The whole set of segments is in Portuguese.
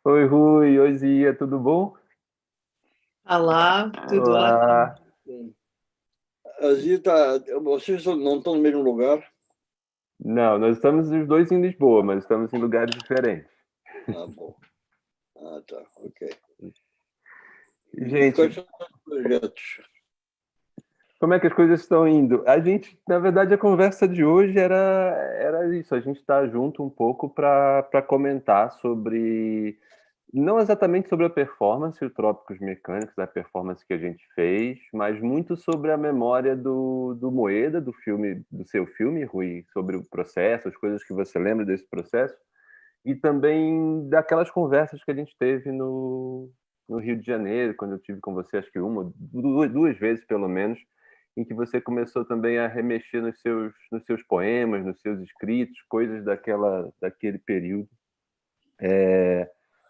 Oi, Rui, oi, Zia, tudo bom? Olá, tudo ótimo. Olá. Sim. Vocês não estão no mesmo lugar? Não, nós estamos os dois em Lisboa, mas estamos em lugares diferentes. Ah, bom. Ah, tá, ok. E Gente, quais são os projetos? como é que as coisas estão indo? Na verdade, a conversa de hoje era isso, a gente está junto um pouco para comentar sobre, não exatamente sobre a performance, o Trópicos Mecânicos, a performance que a gente fez, mas muito sobre a memória do Moeda, do filme, do seu filme, Rui, sobre o processo, as coisas que você lembra desse processo. E também daquelas conversas que a gente teve no Rio de Janeiro, quando eu tive com você, acho que duas vezes pelo menos, em que você começou também a remexer nos seus poemas, nos seus escritos, coisas daquele período.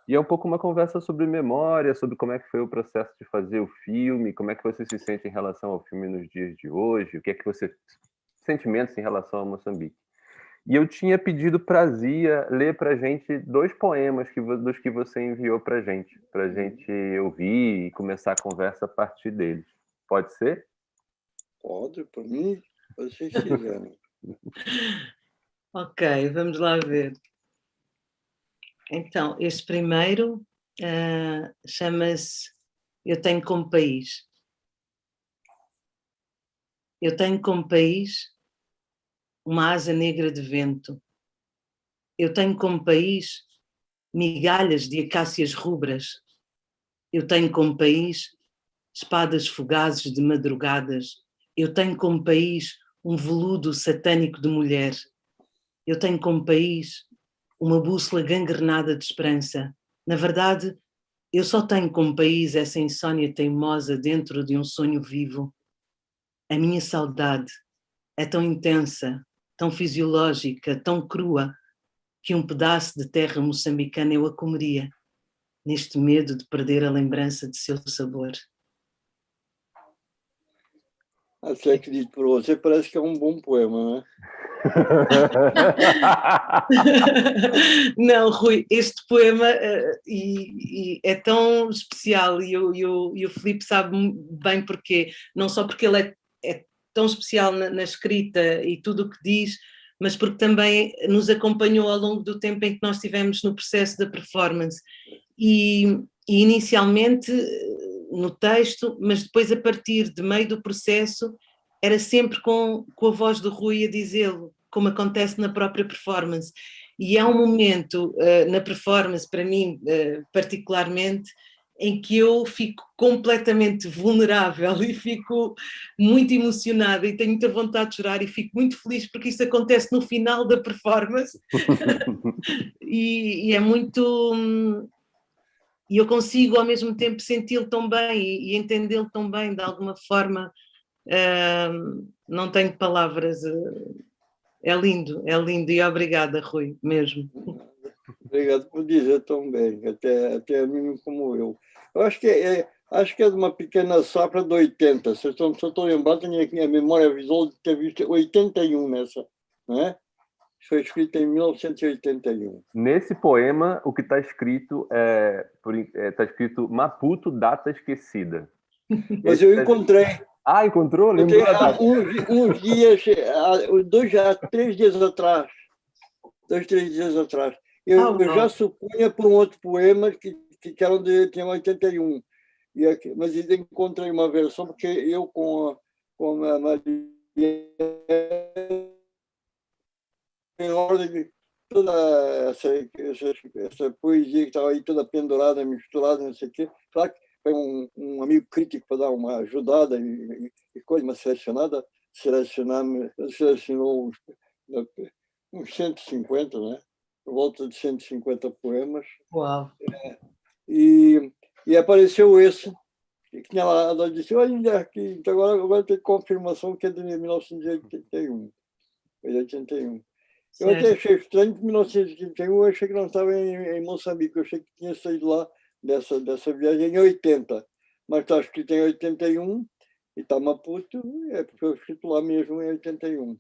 E é um pouco uma conversa sobre memória, sobre como é que foi o processo de fazer o filme, como é que você se sente em relação ao filme nos dias de hoje, o que é que você sentimentos em relação a Moçambique. E eu tinha pedido para a Zia ler para a gente dois poemas dos que você enviou para gente ouvir e começar a conversa a partir deles. Pode ser? Pode, por mim, vocês quiserem. Ok, vamos lá ver. Então, este primeiro chama-se Eu Tenho Como País. Eu tenho como país uma asa negra de vento. Eu tenho como país migalhas de acácias rubras. Eu tenho como país espadas fugazes de madrugadas. Eu tenho como país um veludo satânico de mulher. Eu tenho como país uma bússola gangrenada de esperança. Na verdade, eu só tenho como país essa insônia teimosa dentro de um sonho vivo. A minha saudade é tão intensa, tão fisiológica, tão crua, que um pedaço de terra moçambicana eu a comeria, neste medo de perder a lembrança de seu sabor. Até acredito por você, parece que é um bom poema, né? Não, Rui, este poema e é tão especial e o Filipe sabe bem porquê, não só porque ele é tão especial na escrita e tudo o que diz, mas porque também nos acompanhou ao longo do tempo em que nós estivemos no processo da performance e, e inicialmente no texto, mas depois a partir de meio do processo era sempre com a voz do Rui a dizê-lo, como acontece na própria performance. E é um momento na performance, para mim particularmente, em que eu fico completamente vulnerável e fico muito emocionada e tenho muita vontade de chorar e fico muito feliz porque isso acontece no final da performance e é muito. E eu consigo ao mesmo tempo senti-lo tão bem e entendê-lo tão bem de alguma forma. Não tenho palavras. É lindo e obrigada, Rui, mesmo. Obrigado por dizer tão bem, até a mim como eu. Eu acho que é de uma pequena safra de 80. Se eu estou lembrado, tenho a memória visual de ter visto 81 nessa, né? Foi escrita em 1981. Nesse poema, o que está escrito tá escrito Maputo, data esquecida. Mas Esse eu tá- encontrei. Ah, encontrou? Eu tenho Lembrou a data? uns dias, dois, já 3 dias atrás, 2, 3 dias atrás, Ah, eu já uau. supunha por um outro poema que eram tinha 81. Mas ainda encontrei uma versão, porque eu com a Maria, em ordem, toda essa poesia que estava aí toda pendurada, misturada, não sei o quê. Claro que foi um amigo crítico para dar uma ajudada e coisa, uma selecionada, selecionou uns 150, né? Por volta de 150 poemas. Uau. E, e apareceu esse, que tinha lá, ela disse, olha aqui, então agora tem confirmação que é de 1981. Foi 81. Eu até Certo. achei estranho que em 1981 eu achei que não estava em Moçambique, eu achei que tinha saído lá dessa viagem em 80. Mas está escrito em 81 e está Maputo, porque foi escrito lá mesmo em 81.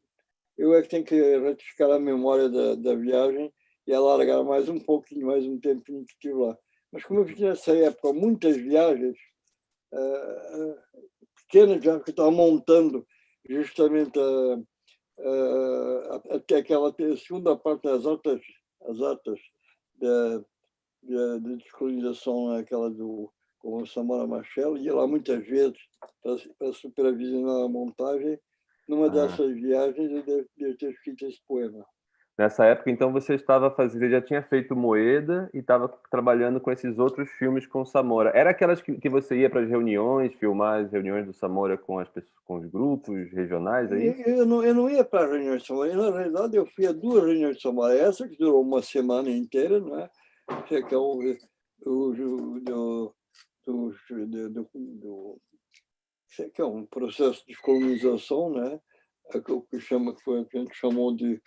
Eu é que tenho que ratificar a memória da viagem e alargar mais um pouquinho, mais um tempinho que estive lá. Mas como eu fiz nessa época muitas viagens, pequenas viagens que eu estava montando justamente até aquela segunda parte das atas de descolonização, aquela com o Samora Machel, ia lá muitas vezes para supervisionar a montagem. Numa dessas viagens eu devo ter escrito esse poema. Nessa época, então, você estava fazendo, já tinha feito Moeda e estava trabalhando com esses outros filmes com o Samora. Era aquelas que você ia para as reuniões, filmar as reuniões do Samora com as pessoas, com os grupos regionais, é isso? Eu não ia para as reuniões de Samora. Na realidade, eu fui a 2 reuniões de Samora. Essa que durou uma semana inteira, não é? Que é que é um processo de descolonização, né? O que a gente chamou de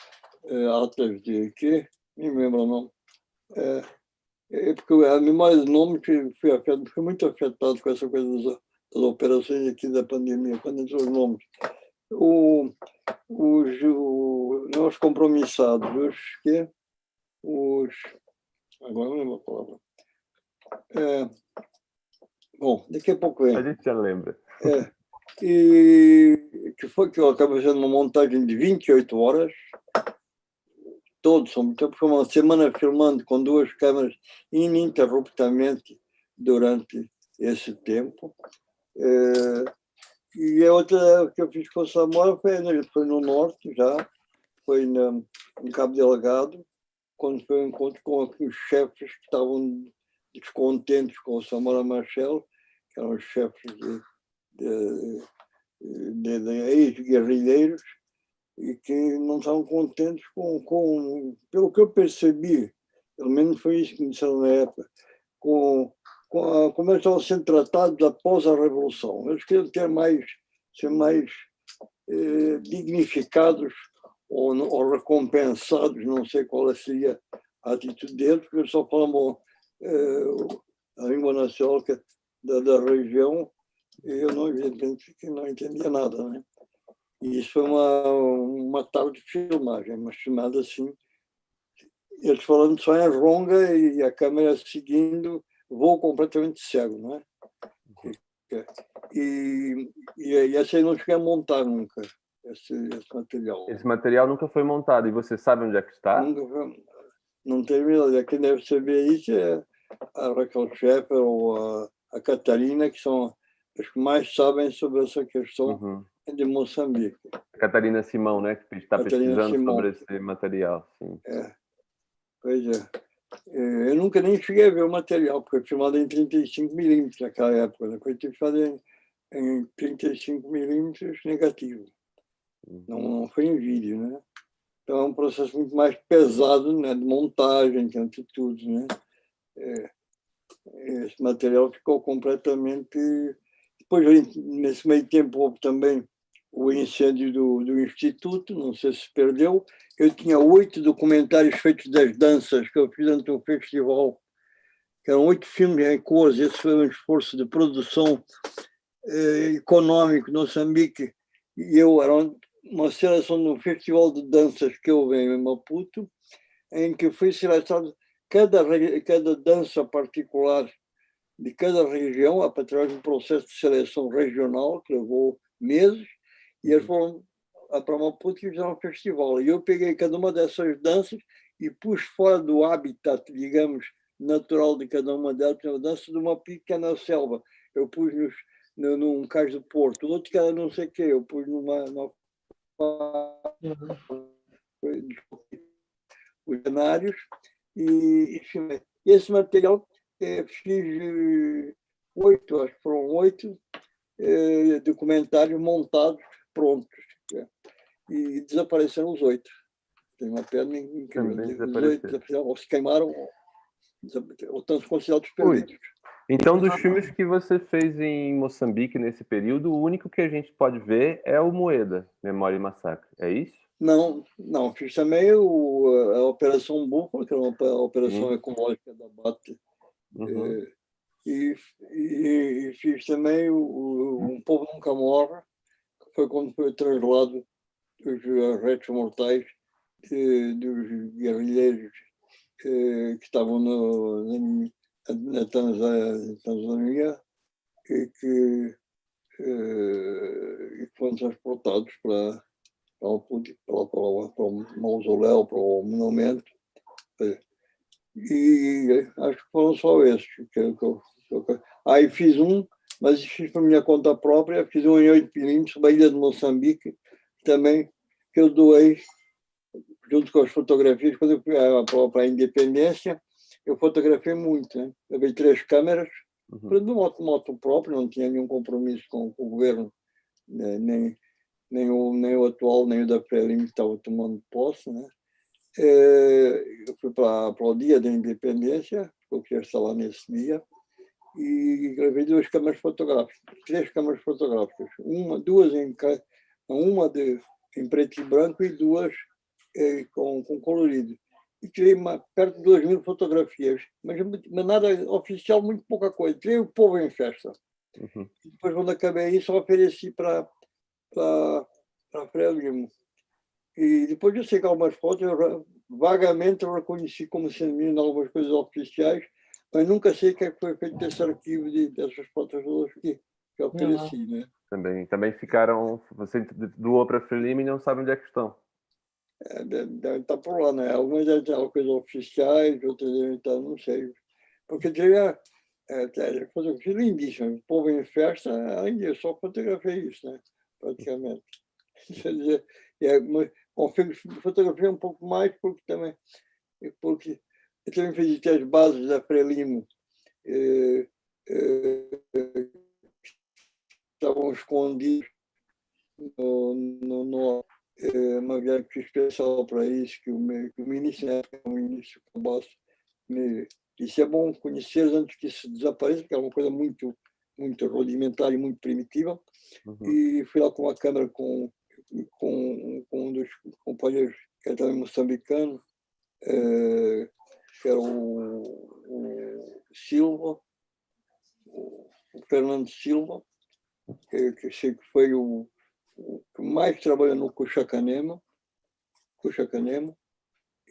atas de quê? Nem lembro o nome. Porque a memória do nome foi muito afetado com essa coisa das operações aqui da pandemia, quando entrou os nomes. Nós compromissados, agora não lembro a palavra. Bom, daqui a pouco vem. A gente já lembra. E que foi que eu acabei fazendo uma montagem de 28 horas, todos, foi uma semana filmando com 2 câmeras ininterruptamente durante esse tempo. E a outra que eu fiz com o Samora foi no norte já, foi em Cabo Delgado, quando foi um encontro com os chefes que estavam descontentes com o Samora Machel, que eram os chefes de ex-guerrilheiros, e que não estavam contentes pelo que eu percebi, pelo menos foi isso que me disseram na época, como eles estavam sendo tratados após a Revolução. Eles queriam ser mais dignificados ou recompensados, não sei qual seria a atitude deles, porque eles só falavam a língua nacional da região, e eu não, evidentemente, não entendia nada, né? E isso foi uma tarde de filmagem, uma filmada assim, eles falando só em ronga e a câmera seguindo, voo completamente cego, não é? E essa aí não cheguei a montar nunca, esse material. Esse material nunca foi montado, e você sabe onde é que está? Nunca foi, não teve nada. Quem deve saber isso é a Raquel Scheffer ou a Catarina, que são as que mais sabem sobre essa questão de Moçambique. Catarina Simão, né, que está pesquisando Simão. sobre esse material. Sim. Pois é. Eu nunca nem cheguei a ver o material, porque foi filmado em 35mm naquela época. Depois tive que fazer em 35mm negativo. Não foi em vídeo, né? Então é um processo muito mais pesado, né, de montagem, de atitude, né? Esse material ficou completamente... Depois, nesse meio tempo, houve também o incêndio do Instituto, não sei se perdeu. Eu tinha 8 documentários feitos das danças que eu fiz durante um festival, que eram 8 filmes em cores. Esse foi um esforço de produção econômico no Moçambique. E era uma seleção de um festival de danças que houve em Maputo, em que foi selecionado cada dança particular de cada região, através de um processo de seleção regional que levou meses, e eles foram para Maputo e fizeram um festival. E eu peguei cada uma dessas danças e pus fora do habitat, digamos, natural de cada uma delas. A dança de uma pequena selva, eu pus num cais do Porto, outro que era não sei o quê, eu pus os cenários e filmei. Esse material fiz 8, acho que foram 8 documentários montados, prontos. E desapareceram os 8. Tem uma perna incrível. Os 8 ou se queimaram ou estão considerados perdidos. Então, dos filmes que você fez em Moçambique nesse período, o único que a gente pode ver é o Moeda, Memória e Massacre. É isso? Não. Fiz também a Operação Búfalo, que era uma operação ecológica da BAT. E fiz também Um Povo Nunca Morre, que foi quando foi o traslado dos restos mortais dos guerrilheiros que estavam na Tanzânia e que foram transportados para o mausoléu, para o monumento. E acho que foram só esses. Aí fiz um, mas fiz para minha conta própria, fiz um em 8mm, da ilha de Moçambique, também, que eu doei, junto com as fotografias, quando eu fui para a Independência, eu fotografei muito. Né? Eu levei 3 câmeras, de moto próprio, não tinha nenhum compromisso com o governo, né? nem o atual, nem o da Frelimo que estava tomando posse. Né? Eu fui para o dia da Independência, porque eu queria estar lá nesse dia, e gravei 2 câmeras fotográficas, 3 câmeras fotográficas, duas em preto e branco e 2 com colorido. E tirei perto de 2.000 fotografias, mas nada oficial, muito pouca coisa. Tirei o povo em festa. E depois, quando acabei isso, eu ofereci para Frelimo. E depois eu sei que algumas fotos, vagamente eu reconheci como sendo em algumas coisas oficiais, mas nunca sei o que foi feito desse arquivo dessas fotos que eu ofereci. Né? Também ficaram... Você doou para a Frelimo e não sabe onde é que estão. Deve estar por lá, né? Algumas devem ter coisas oficiais, outras devem estar, não sei. Porque teria fotografia lindíssima. O povo em festa, ainda eu só fotografei isso, né? Praticamente. Quer dizer, fotografia um pouco mais, porque eu também visitei as bases da Frelimo, estavam escondidos uma viagem especial para isso, que o ministro, né, o ministro Cabasso, me disse: é bom conhecer antes que isso desapareça, porque é uma coisa muito, muito rudimentar e muito primitiva. E fui lá com a câmera com um dos companheiros, que era também moçambicano, que era o Silva, o Fernando Silva, que sei que foi o que mais trabalha no Cuxacanema,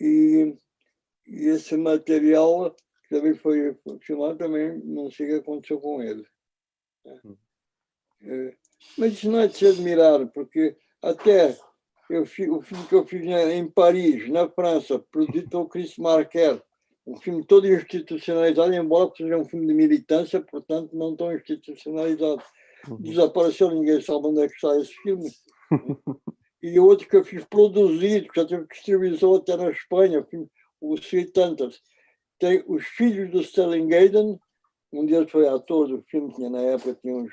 e esse material que também foi filmado, também não sei o que aconteceu com ele. Mas isso não é de se admirar, porque até o filme que eu fiz em Paris, na França, produzido pelo Chris Marker, um filme todo institucionalizado, embora seja um filme de militância, portanto não tão institucionalizado. Desapareceu, ninguém sabe onde é que está esse filme. E outro que eu fiz produzido, que já teve distribuição até na Espanha, o Sweet Hunters. Tem os filhos do Sterling Hayden, um deles foi ator do filme, tinha na época tinha uns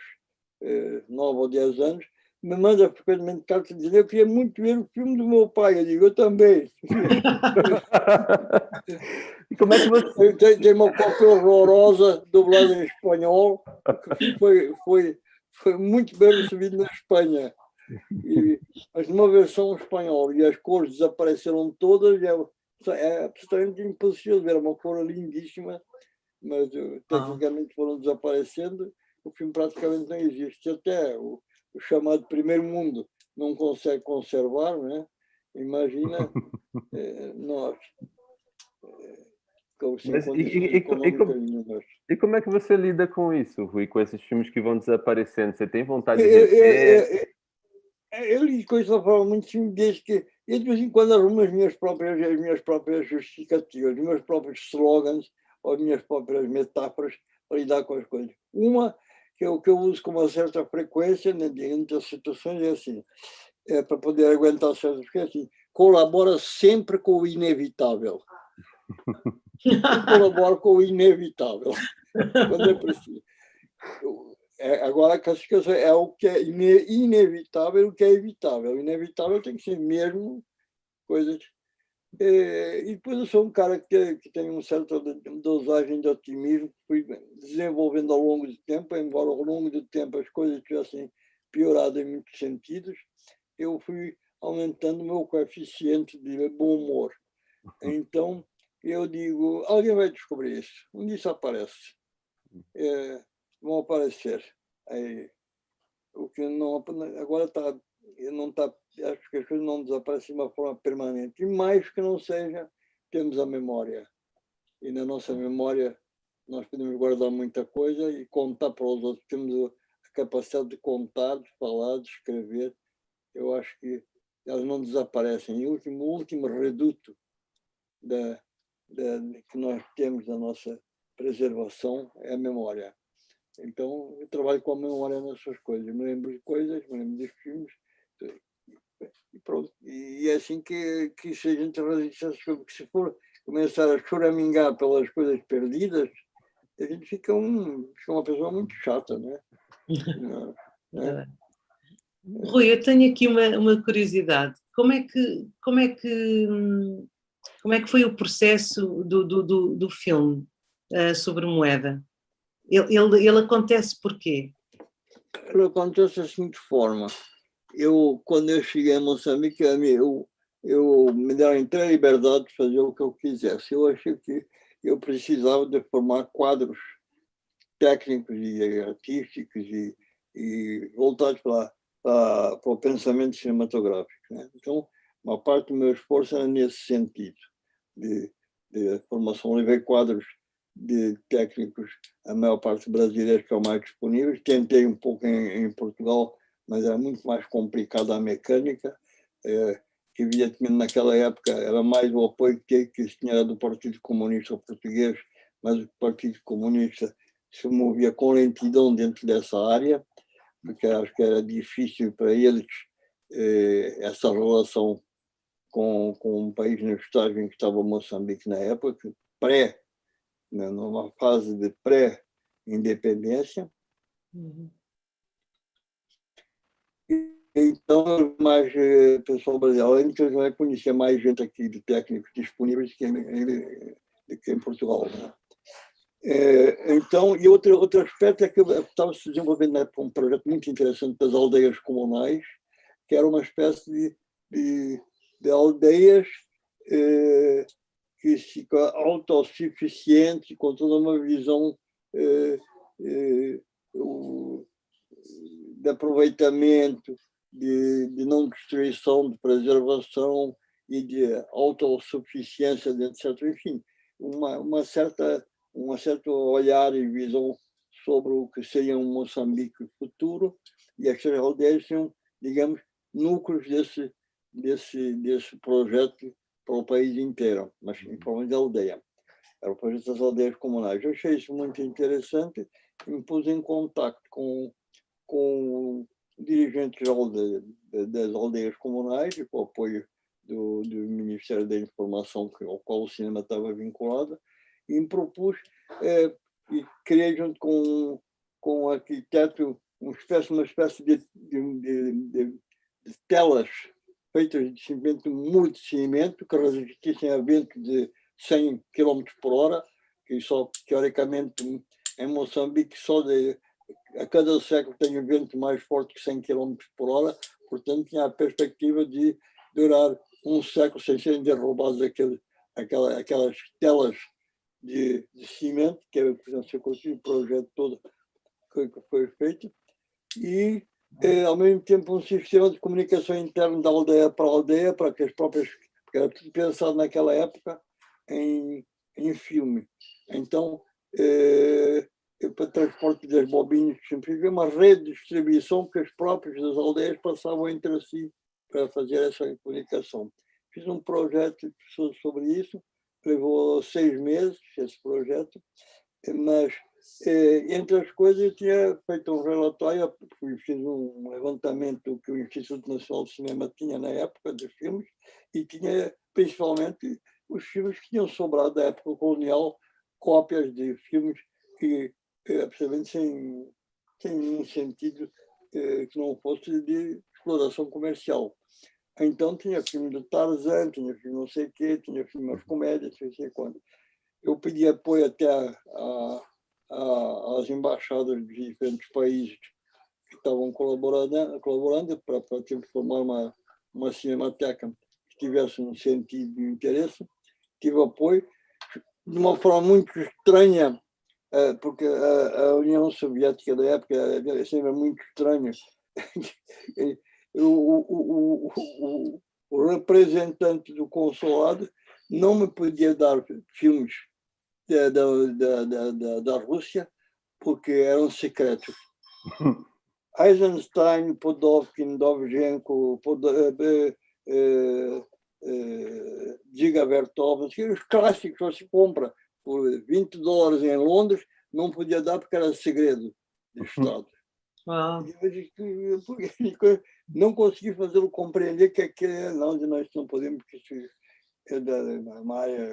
9 ou 10 anos, me manda frequentemente cartas dizendo: eu queria muito ver o filme do meu pai. Eu digo: eu também. E como é que você... Tem uma cópia horrorosa, dublada em espanhol, que foi muito bem recebido na Espanha. Mas numa versão espanhola, e as cores desapareceram todas, é absolutamente impossível ver, uma cor lindíssima, mas tecnicamente foram desaparecendo, o filme praticamente não existe. Até o chamado Primeiro Mundo não consegue conservar, né? Imagina nós, sem condições econômicas nenhumas. E como é que você lida com isso, Rui, com esses filmes que vão desaparecendo? Você tem vontade de rever? Eu li coisas de uma forma muito simples, desde que eu de vez em quando arrumo as minhas próprias justificativas, os meus próprios slogans, ou as minhas próprias metáforas para lidar com as coisas. Uma que eu uso com uma certa frequência, né, diante das situações, é assim, para poder aguentar certas coisas, assim: colabora sempre com o inevitável. Eu colaboro com o inevitável, quando é preciso. Agora, é o que é inevitável e o que é evitável. O inevitável tem que ser mesmo coisas. E depois eu sou um cara que tem uma certa dosagem de otimismo, fui desenvolvendo ao longo do tempo, embora ao longo do tempo as coisas tivessem piorado em muitos sentidos, eu fui aumentando o meu coeficiente de bom humor. Então, eu digo: alguém vai descobrir isso, um dia isso aparece. Vão aparecer. Aí, o que não agora acho que as coisas não desaparecem de uma forma permanente. E mais que não seja, temos a memória. e na nossa memória nós podemos guardar muita coisa e contar para os outros. Temos a capacidade de contar, de falar, de escrever. Eu acho que elas não desaparecem. E o último reduto que nós temos da nossa preservação é a memória. Então, eu trabalho com a memória nessas coisas. Me lembro de coisas, me lembro dos filmes. E pronto. E é assim que se a gente resiste essas coisas, porque se for começar a choramingar pelas coisas perdidas, a gente fica uma pessoa muito chata, né? É. Rui, eu tenho aqui uma curiosidade. Como é que foi o processo do filme sobre Moeda? Ele acontece porquê? Ele acontece assim de forma. Quando eu cheguei a Moçambique, eu me deram inteira liberdade de fazer o que eu quisesse. Eu achei que eu precisava de formar quadros técnicos e artísticos e voltados para o pensamento cinematográfico, né? Então, uma parte do meu esforço era nesse sentido, de formação. Levei quadros de técnicos, a maior parte brasileiros, que é o mais disponível. Tentei um pouco em Portugal, mas era muito mais complicada a mecânica, que evidentemente naquela época era mais o apoio que se tinha do Partido Comunista Português, mas o Partido Comunista se movia com lentidão dentro dessa área, porque acho que era difícil para eles essa relação com um país no estágio em que estava Moçambique na época, numa fase de pré-independência. Uhum. Então, mais pessoal brasileiro, além de que eu já conhecia mais gente aqui de técnicos disponíveis do que em Portugal, né? Então, e outro aspecto é que eu estava se desenvolvendo na época um projeto muito interessante das aldeias comunais, que era uma espécie de aldeias que ficam autossuficientes, com toda uma visão de aproveitamento, de não destruição, de preservação e de autossuficiência, etc. Enfim, um certo olhar e visão sobre o que seria um Moçambique futuro, e essas aldeias são, digamos, núcleos desse projeto para o país inteiro, mas em forma de aldeia. Era o projeto das aldeias comunais. Eu achei isso muito interessante e me pus em contato com o dirigente geral das aldeias comunais e com o apoio do Ministério da Informação, ao qual o cinema estava vinculado, e me propus e criei junto com o arquiteto uma espécie de telas feitas de cimento, muito cimento, que resistissem a vento de 100 km por hora, que só, teoricamente, em Moçambique, a cada século tem um vento mais forte que 100 km por hora, portanto, tinha a perspectiva de durar um século sem serem derrubadas aquelas telas de cimento, que era o projeto todo que foi feito, e, ao mesmo tempo, um sistema de comunicação interna da aldeia para aldeia, para que as próprias... Porque era tudo pensado naquela época em filme. Então, para transporte das bobines, sempre uma rede de distribuição que os próprios das aldeias passavam entre si para fazer essa comunicação. Fiz um projeto sobre isso, levou 6 meses esse projeto, mas entre as coisas eu tinha feito um relatório, fiz um levantamento que o Instituto Nacional de Cinema tinha na época de filmes, e tinha principalmente os filmes que tinham sobrado da época colonial, cópias de filmes que absolutamente sem nenhum sentido que não fosse de exploração comercial. Então tinha filme do Tarzan, tinha filme não sei o quê, tinha filme das comédias, não sei quando. Eu pedi apoio até às embaixadas de diferentes países que estavam colaborando para formar uma cinemateca que tivesse um sentido de interesse. Tive apoio de uma forma muito estranha, porque a União Soviética da época era sempre muito estranha. O representante do consulado não me podia dar filmes da Rússia, porque eram secretos. Eisenstein, Podovkin, Dovzhenko, Dziga Vertov, os clássicos que você compra por $20 em Londres, não podia dar porque era segredo de Estado. Não consegui fazê-lo compreender que aquele não, nós não podemos, porque isso é uma área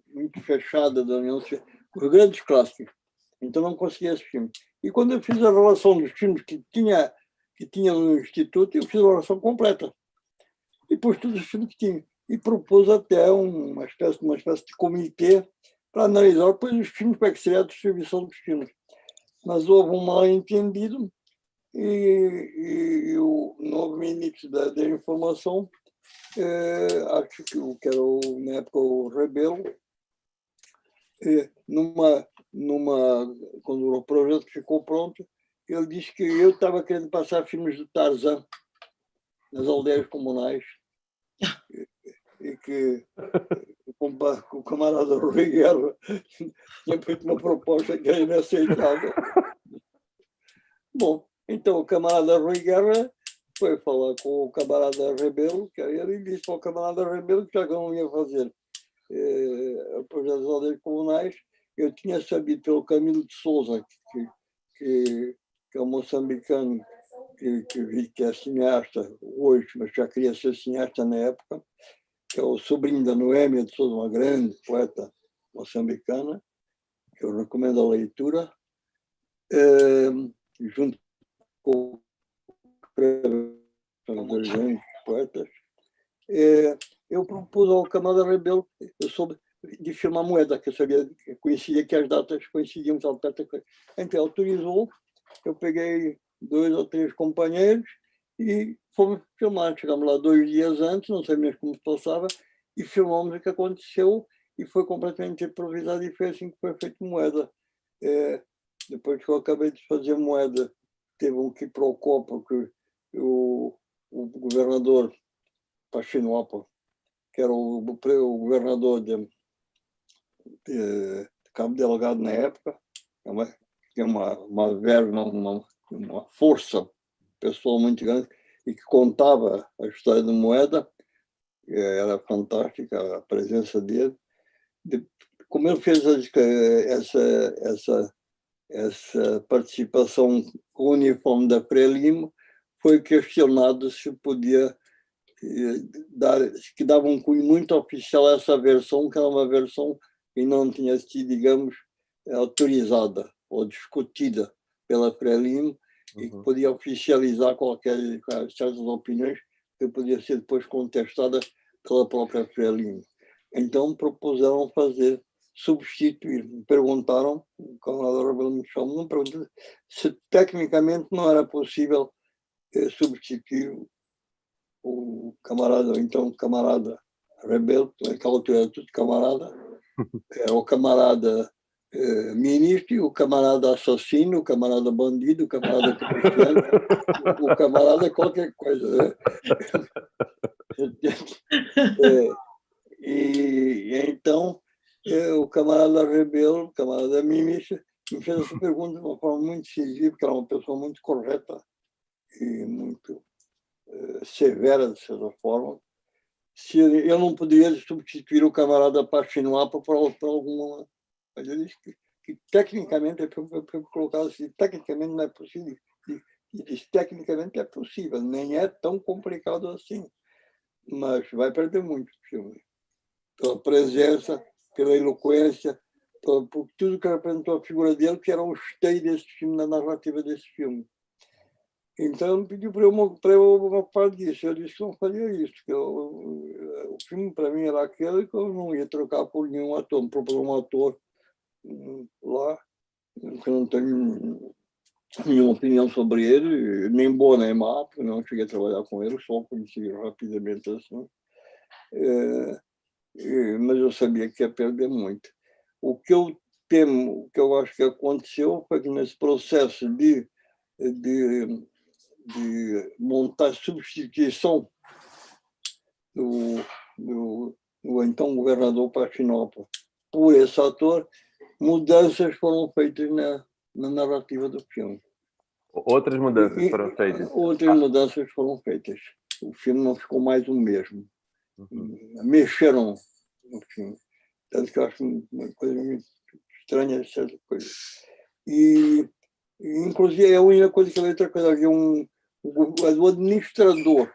muito fechada da União Soviética, os grandes clássicos. Então não consegui esse filme. E quando eu fiz a relação dos filmes que tinha no Instituto, eu fiz a relação completa. E pus todos os filmes que tinha. E propus até uma espécie de comitê para analisar depois os filmes, para que seria a distribuição dos filmes. Mas houve um mal-entendido e não houve início da informação. Acho que era, na época, o Rebelo, quando o projeto ficou pronto, ele disse que eu estava querendo passar filmes do Tarzan nas aldeias comunais e que o camarada Rui Guerra tinha feito uma proposta que era inaceitável. Bom, então o camarada Rui Guerra foi falar com o camarada Rebelo, que ele disse para o camarada Rebelo que já que eu não ia fazer o projeto das aldeias comunais, eu tinha sabido pelo Camilo de Souza, que é um moçambicano, que é cineasta hoje, mas já queria ser cineasta na época, que é o sobrinho da Noêmia de Souza, uma grande poeta moçambicana, que eu recomendo a leitura, junto com os grandes poetas. Eu propus ao camarada Rebelo, eu soube de filmar moeda, que eu conhecia que as datas coincidiam tal perto. Então, autorizou, eu peguei 2 ou 3 companheiros e fomos filmar. Chegamos lá 2 dias antes, não sabíamos como se passava, e filmamos o que aconteceu, e foi completamente improvisado, e foi assim que foi feito moeda. Depois que eu acabei de fazer moeda, teve um quiprocó, porque o governador Pachinópolis, que era o governador de Cabo Delgado na época, tinha uma verba, uma força pessoal muito grande, e que contava a história da moeda. Era fantástica a presença dele. Como ele fez essa participação uniforme da Frelimo, foi questionado se podia que dava um cunho muito oficial a essa versão, que era uma versão que não tinha sido, digamos, autorizada ou discutida pela Frelimo, e que podia oficializar certas opiniões que podia ser depois contestada pela própria Frelimo. Então propuseram substituir. Me perguntaram, o camarada Rebelo me chamou, não perguntou se tecnicamente não era possível substituir o camarada, então o camarada Rebelo, naquela altura era tudo camarada, era o camarada ministro, o camarada assassino, o camarada bandido, o camarada cristiano, o camarada qualquer coisa. E então o camarada Rebelo, o camarada ministro, me fez essa pergunta de uma forma muito civil, porque era uma pessoa muito correta e muito severa, de certa forma, se eu não poderia substituir o camarada Pachinópolis por alguma... Mas eu disse que tecnicamente, eu colocar assim, tecnicamente não é possível. E disse, tecnicamente é possível, nem é tão complicado assim, mas vai perder muito o filme. Pela presença, pela eloquência, por tudo que representou a figura dele, que era um esteio desse filme, na narrativa desse filme. Então, ele pediu para eu uma parte disso. Eu disse que não faria isso, que o filme, para mim, era aquele que eu não ia trocar por nenhum ator. Me propôs um ator lá, que eu não tenho nenhuma opinião sobre ele, nem boa nem má, porque não cheguei a trabalhar com ele, só conheci rapidamente assim. Mas eu sabia que ia perder muito. O que eu temo, o que eu acho que aconteceu, foi que nesse processo de montar substituição do então governador Pachinópolis por esse ator, mudanças foram feitas na narrativa do filme. Outras mudanças foram feitas? Outras mudanças foram feitas. O filme não ficou mais o mesmo. Mexeram no filme. Tanto que eu acho uma coisa muito estranha, certa coisa. E, inclusive, a única coisa que eu outra coisa, havia o administrador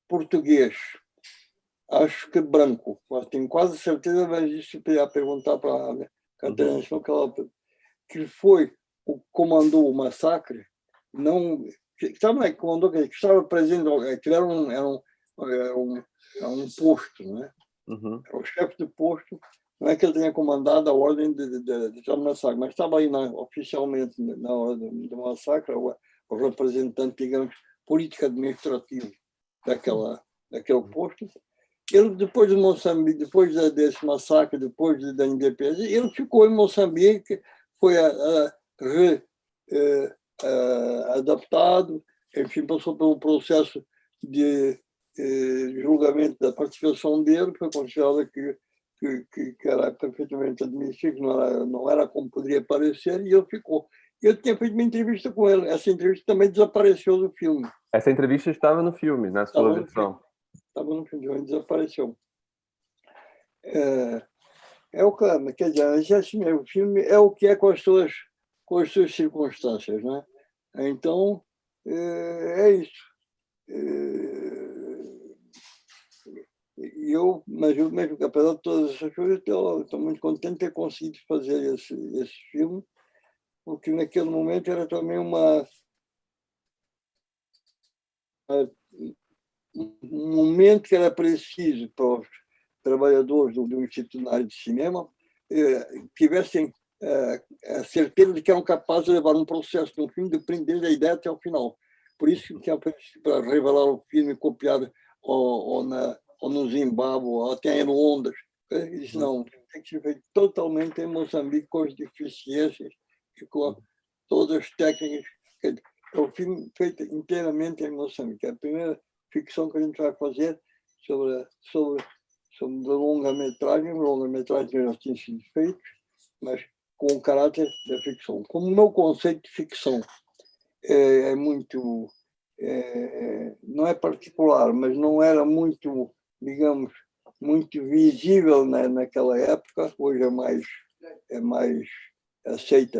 português, acho que branco, tenho quase certeza, mas isso eu ia perguntar para a Catarina, que foi o que comandou o massacre, não sabe, comandou, que estava presente, que era um posto, né? Era o chefe do posto, não é que ele tenha comandado a ordem de massacre, mas estava aí oficialmente na hora do massacre, o representante, digamos, político-administrativo daquele posto. Ele, depois de Moçambique, depois desse massacre, depois da independência, ele ficou em Moçambique, foi adaptado, enfim, passou por um processo de julgamento da participação dele, foi considerado que era perfeitamente admissível, não era como poderia parecer, e ele ficou. Eu tinha feito uma entrevista com ele, essa entrevista também desapareceu do filme. Essa entrevista estava no filme, na sua versão? Estava no filme, desapareceu. O que, quer dizer, assim, o filme é o que é com as suas circunstâncias, né? Então, é isso. Mas eu mesmo, apesar de todas essas coisas, estou muito contente de ter conseguido fazer esse filme, porque naquele momento era também um momento que era preciso para os trabalhadores do Instituto Nacional de Cinema tivessem a certeza de que eram capazes de levar um processo de um filme desde a ideia até o final. Por isso que para revelar o filme copiado ou no Zimbábue, ou até em Londres, eles não, tem que ser feito totalmente em Moçambique, com as deficiências e com todas as técnicas. É um filme feito inteiramente em Moçambique. É a primeira ficção que a gente vai fazer sobre longa-metragem. Longa-metragem já tinha sido feito, mas com o caráter da ficção. Como o meu conceito de ficção é muito... não é particular, mas não era muito, digamos, muito visível naquela época. Hoje é mais aceita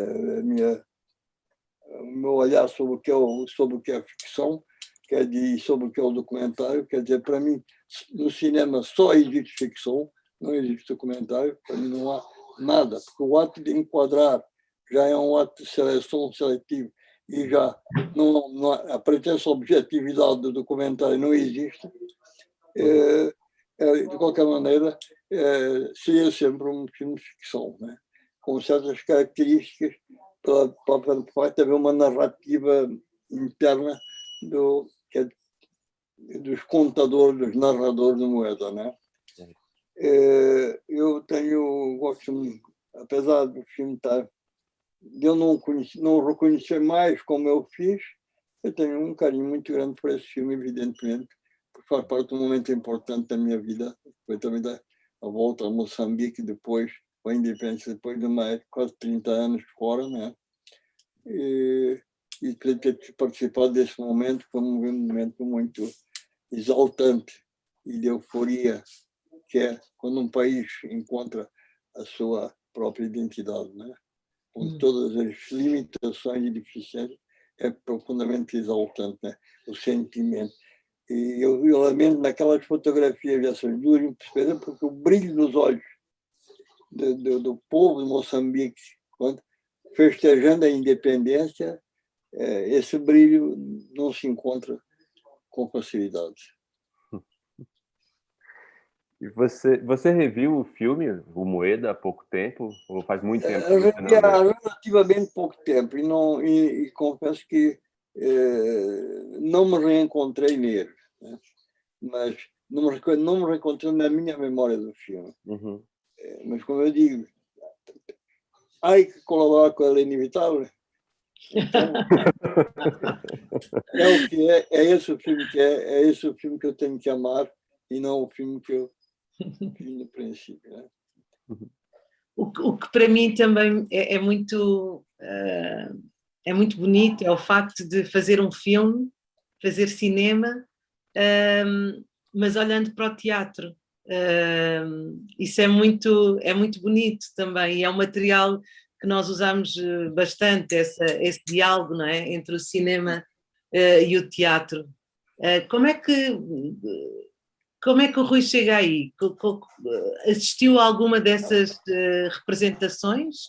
o meu olhar sobre o que é ficção, sobre o que é o documentário. Quer dizer, para mim, no cinema só existe ficção, não existe documentário. Para mim não há nada, porque o ato de enquadrar já é um ato de seleção seletivo e já a pretensa objetividade do documentário não existe. De qualquer maneira, seria sempre um filme de ficção, né? Com certas características, para haver uma narrativa interna dos contadores, dos narradores de moeda, né? Eu gosto, apesar do filme eu não reconhecer mais como eu fiz, eu tenho um carinho muito grande por esse filme, evidentemente, porque faz parte de um momento importante da minha vida. Foi também a volta a Moçambique depois, a independência depois de quase 30 anos fora, né? E ter participado desse momento foi um momento muito exaltante e de euforia, que é quando um país encontra a sua própria identidade, né? Com todas as limitações e deficiências, é profundamente exaltante, né? O sentimento. E eu lamento naquelas fotografias dessas duas, porque o brilho nos olhos do povo de Moçambique, festejando a independência, esse brilho não se encontra com facilidade. E você reviu o filme, o Moeda, há pouco tempo? Ou faz muito tempo? Há relativamente pouco tempo. E confesso que não me reencontrei nele, né? Mas não me reencontrei na minha memória do filme. Mas, como eu digo, há que colaborar com ela é inevitável. Então, é o que é esse o filme que é esse o filme que eu tenho que amar e não o filme que eu fiz no princípio, né? o que para mim também é muito bonito, é o facto de fazer um filme, fazer cinema, mas olhando para o teatro. Isso é muito bonito também, e é um material que nós usamos bastante, esse diálogo, não é? Entre o cinema e o teatro. Como é que o Rui chega aí? Assistiu a alguma dessas representações?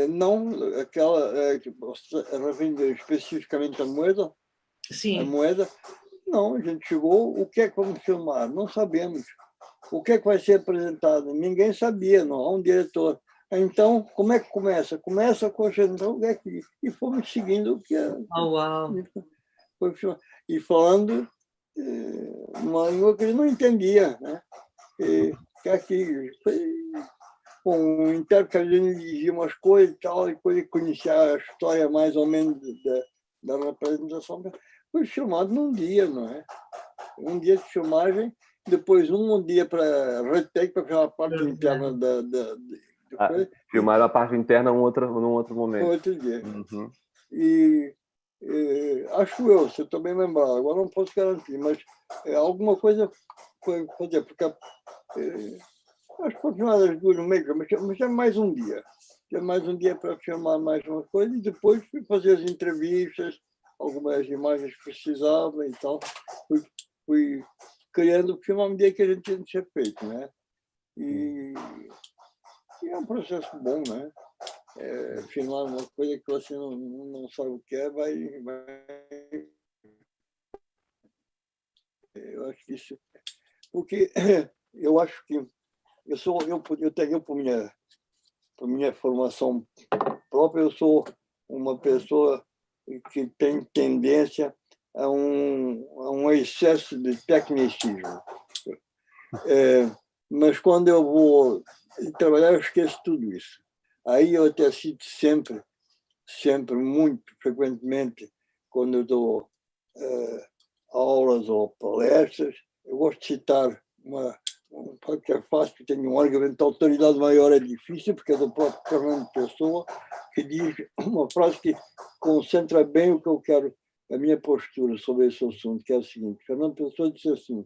Não, aquela que você refere especificamente a moeda? Sim. A moeda? Não, a gente chegou, o que é que vamos filmar? Não sabemos. O que é que vai ser apresentado? Ninguém sabia, não há um diretor. Então, como é que começa? Começa com a gente, e fomos seguindo o que é. Uau! E falando uma língua que ele não entendia, né? Que aqui, com o intérprete ele dizia umas coisas e tal, e depois ele conhecia a história mais ou menos da representação. Foi filmado num dia, não é? Um dia de filmagem, depois um dia para retake, para filmar a parte interna da coisa. Filmaram a parte interna num outro momento. Outro dia. Uhum. E acho eu, se eu estou bem lembrado, agora não posso garantir, mas alguma coisa foi fazer, porque acho que foi filmado as duas no meio, mas é mais um dia. É mais um dia para filmar mais uma coisa, e depois fui fazer as entrevistas, algumas imagens que precisava e tal. Fui criando o filme à medida que a gente tinha feito, né? E é um processo bom, né? Filmar uma coisa que você não sabe o que é, eu acho que isso... Porque eu acho que por minha formação própria, eu sou uma pessoa que tem tendência a um excesso de tecnicismo. Mas quando eu vou trabalhar, eu esqueço tudo isso. Aí eu até cito sempre, muito frequentemente, quando eu dou aulas ou palestras, eu gosto de citar que é fácil, porque tem um argumento de autoridade maior, é difícil, porque é do próprio Fernando Pessoa, que diz uma frase que concentra bem o que eu quero, a minha postura sobre esse assunto, que é o seguinte: Fernando Pessoa disse assim,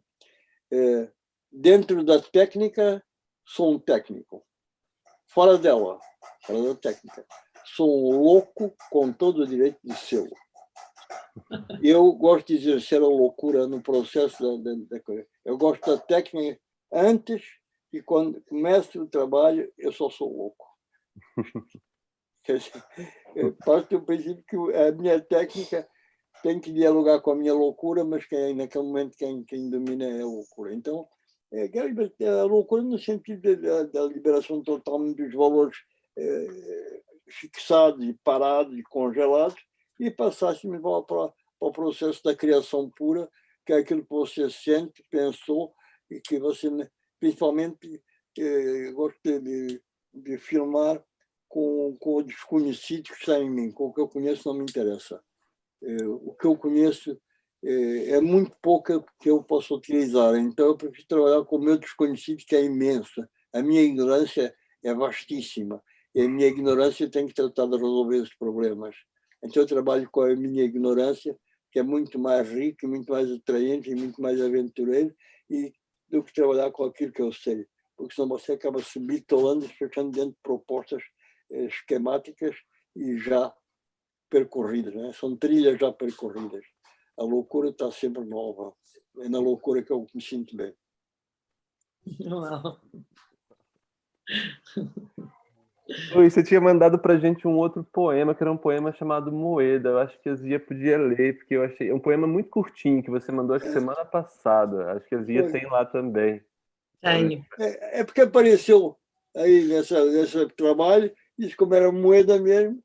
dentro da técnica, sou um técnico. Fora dela, fora da técnica, sou um louco com todo o direito de ser. Eu gosto de exercer a loucura no processo da coisa. Eu gosto da técnica antes, e quando começo o trabalho, eu só sou louco. Parte do princípio que a minha técnica tem que dialogar com a minha loucura, mas naquele momento quem domina é a loucura. Então, a loucura no sentido da liberação total dos valores fixados e parados e congelados, e passássemos para o processo da criação pura, que é aquilo que você sente, pensou, e que você, principalmente, gosto de filmar com o desconhecido que está em mim. Com o que eu conheço não me interessa. O que eu conheço é muito pouco que eu posso utilizar. Então, eu prefiro trabalhar com o meu desconhecido, que é imenso. A minha ignorância é vastíssima. E a minha ignorância tem que tratar de resolver esses problemas. Então, eu trabalho com a minha ignorância, que é muito mais rica, muito mais atraente e muito mais aventureiro, do que trabalhar com aquilo que eu sei. Porque senão você acaba se bitolando e ficando dentro de propostas esquemáticas e já percorridas, né? São trilhas já percorridas. A loucura está sempre nova. É na loucura que eu me sinto bem. Uau. Oi, você tinha mandado para a gente um outro poema, que era um poema chamado Moeda. Eu acho que a Zia podia ler, porque eu achei um poema muito curtinho, que você mandou acho que semana passada. Acho que a Zia tem lá também. Tenho. É porque apareceu aí nesse trabalho, disse como era moeda mesmo.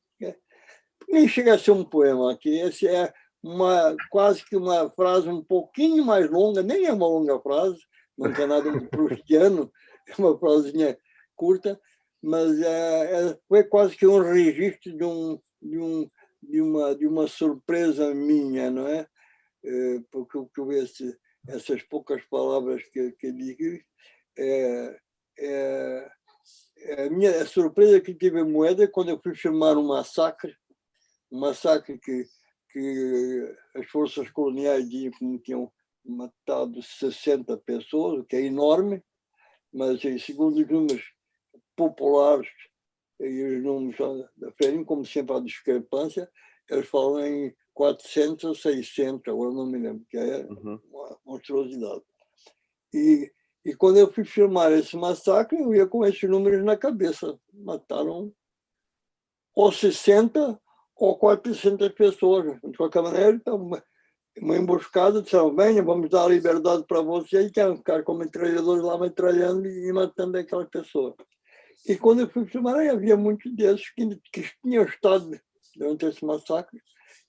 Nem chega a ser um poema aqui. Esse é quase que uma frase um pouquinho mais longa, nem é uma longa frase, não tem nada de proustiano, é uma frasinha curta, mas foi quase que um registro de uma surpresa minha, não é? Porque eu vejo essas poucas palavras que digo a surpresa que tive em Moeda quando eu fui filmar um massacre que as forças coloniais tinham matado 60 pessoas, o que é enorme, mas segundo os números populares e os números da FERIM, como sempre há discrepância, eles falam em 400 ou 600, agora não me lembro, que é uma monstruosidade. E quando eu fui filmar esse massacre, eu ia com esses números na cabeça. Mataram ou 60 ou 400 pessoas. De qualquer maneira, uma emboscada, disseram, venha, vamos dar a liberdade para você, e querem ficar com metralhadores lá metralhando e matando aquelas pessoas. E quando eu fui filmar, havia muitos desses que tinham estado durante esse massacre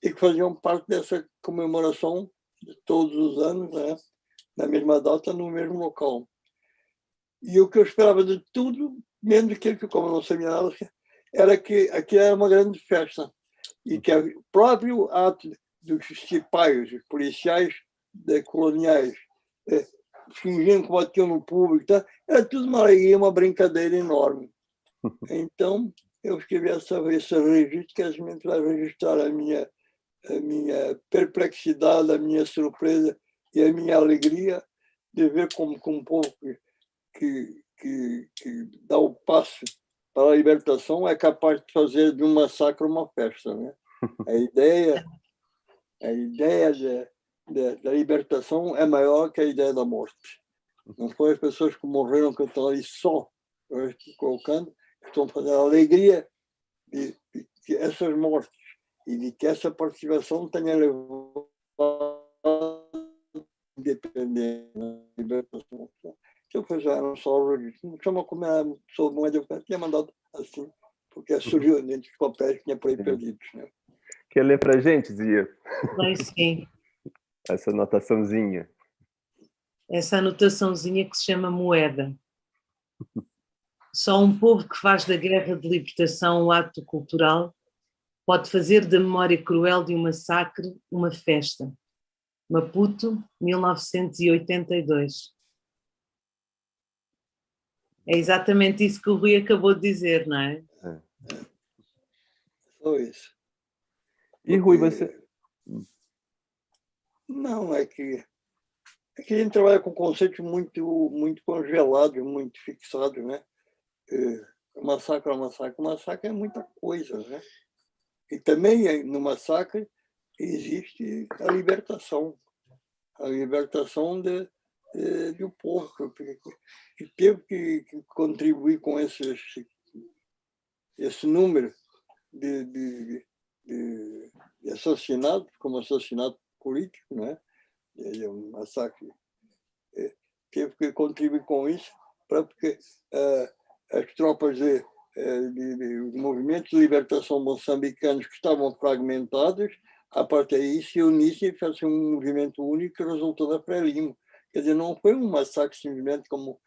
e que faziam parte dessa comemoração de todos os anos, né? Na mesma data, no mesmo local. E o que eu esperava de tudo, menos aquilo que, como eu não sabia nada, era que aqui era uma grande festa e que o próprio ato dos cipaios, os policiais coloniais, fingindo que batiam no público, tá? Era tudo uma alegria, uma brincadeira enorme. Então, eu escrevi esse registro, que a gente vai registrar a minha perplexidade, a minha surpresa e a minha alegria de ver como um povo que dá o passo para a libertação é capaz de fazer de um massacre uma festa, né? A ideia da libertação é maior que a ideia da morte. Não foi as pessoas que morreram que estão ali só, eu estou colocando, que estão fazendo a alegria de que essas mortes e de que essa participação tenha levado a independência, a libertação. Se eu fizer um solo, não chama como é, sou muito educado, tinha mandado assim, porque surgiu dentro dos papéis que tinha por aí perdidos, né? Quer ler para a gente, Zia? Bem, sim. Essa anotaçãozinha. Essa anotaçãozinha que se chama Moeda. Só um povo que faz da guerra de libertação um ato cultural pode fazer da memória cruel de um massacre uma festa. Maputo, 1982. É exatamente isso que o Rui acabou de dizer, não é? Só isso. E Rui, você... Não, é que a gente trabalha com conceitos muito congelados, muito fixados, né? Massacre é massacre. Massacre é muita coisa, né? E também no massacre existe a libertação do povo, que teve que contribuir com esse número de assassinatos, como assassinato político, né? É um massacre. Teve que contribuir com isso, porque as tropas dos movimentos de libertação moçambicanos que estavam fragmentados, a partir daí se unissem e fazem um movimento único que resultou da Frelimo. Quer dizer, não foi um massacre simplesmente como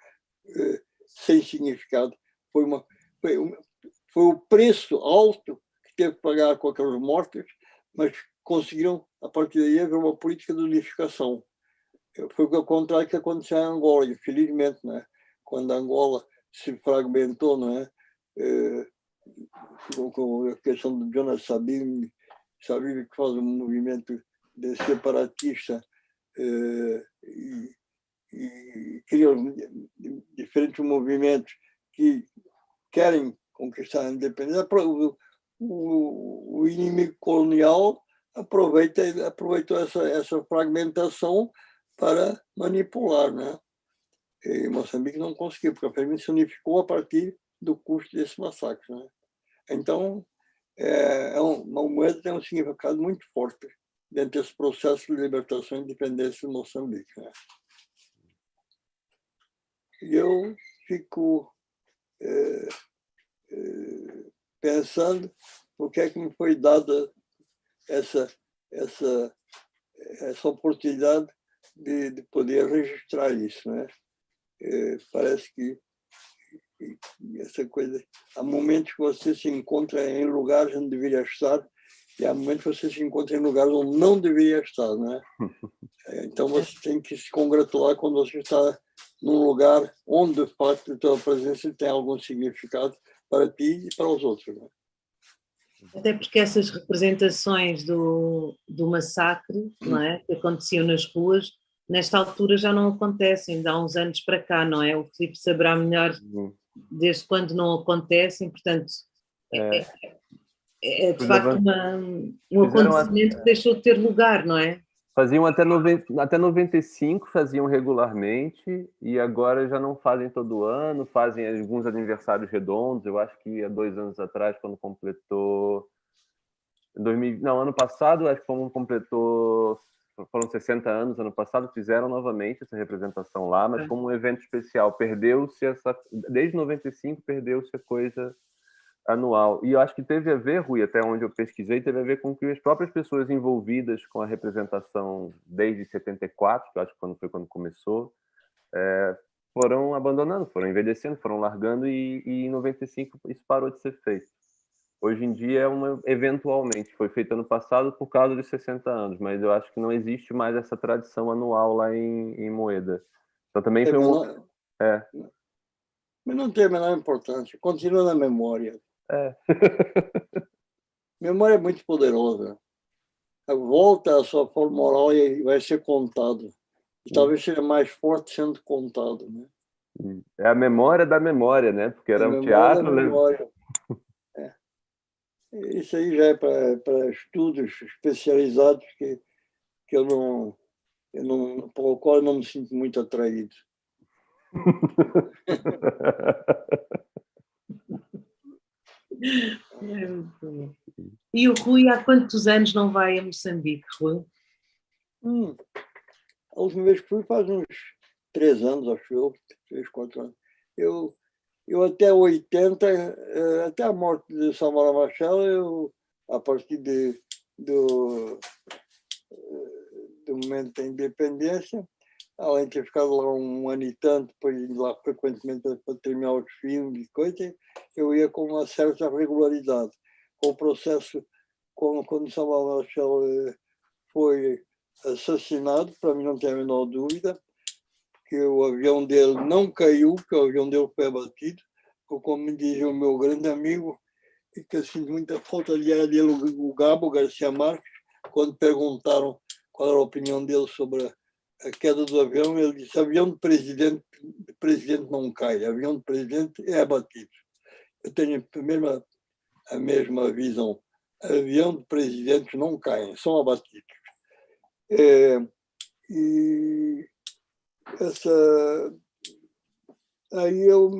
sem significado. Foi o preço alto que teve que pagar com aqueles mortos, mas conseguiram, a partir daí, haver uma política de unificação. Foi o contrário que aconteceu em Angola, infelizmente, né? Quando Angola se fragmentou, não é? Com a questão do Jonas Savimbi, que faz um movimento de separatista e criou diferentes movimentos que querem conquistar a independência. O inimigo colonial aproveitou essa fragmentação para manipular, né? E Moçambique não conseguiu, porque a FERIM se unificou a partir do custo desse massacre, né? Então, uma moeda tem um significado muito forte dentro desse processo de libertação e independência de Moçambique, né? E eu fico pensando por que é que me foi dada essa oportunidade de poder registrar isso, né? Parece que essa coisa, há momentos que você se encontra em lugares onde deveria estar e há momentos que você se encontra em lugares onde não deveria estar, né? Então você tem que se congratular quando você está num lugar onde, de facto, a tua presença tem algum significado para ti e para os outros. Não é? Até porque essas representações do massacre, não é, que aconteciam nas ruas, nesta altura já não acontecem, de há uns anos para cá, não é? O Filipe saberá melhor desde quando não acontecem, portanto, é de facto um acontecimento que deixou de ter lugar, não é? Faziam até 95, faziam regularmente, e agora já não fazem todo ano, fazem alguns aniversários redondos. Eu acho que há 2 anos atrás, quando completou... ano passado, acho que quando completou... Foram 60 anos, ano passado, fizeram novamente essa representação lá, mas como um evento especial. Perdeu-se desde 95, perdeu-se a coisa anual. E eu acho que teve a ver, Rui, até onde eu pesquisei, teve a ver com que as próprias pessoas envolvidas com a representação desde 74, que eu acho que foi quando começou, foram abandonando, foram envelhecendo, foram largando, e em 95 isso parou de ser feito. Hoje em dia eventualmente, foi feito ano passado por causa dos 60 anos, mas eu acho que não existe mais essa tradição anual lá em Moeda. Então também foi Mas não tem a menor importância, continua na memória. Memória é muito poderosa. Volta à sua forma moral e vai ser contado. E talvez seja mais forte sendo contado. Né? É a memória da memória, né? Porque era um teatro. Da memória. Isso aí já é para estudos especializados que eu não, por o qual eu não me sinto muito atraído. E o Rui há quantos anos não vai a Moçambique, Rui? A última vez que fui faz uns 3 anos, acho eu, 3, 4 anos. Eu até 80, até a morte de Samora Machel, eu, a partir do momento da independência, além de ter ficado lá 1 ano e tanto, depois ir lá frequentemente para terminar os filmes e coisas, eu ia com uma certa regularidade. Com o processo, quando Samora Machel foi assassinado, para mim não tem a menor dúvida, que o avião dele não caiu, que o avião dele foi abatido, como me dizia o meu grande amigo, e que eu sinto muita falta de era dele, o Gabo Garcia Marques, quando perguntaram qual era a opinião dele sobre a queda do avião, ele disse: avião de presidente não cai, avião de presidente é abatido. Eu tenho a mesma visão. Avião de presidentes não caem, são abatidos. E aí eu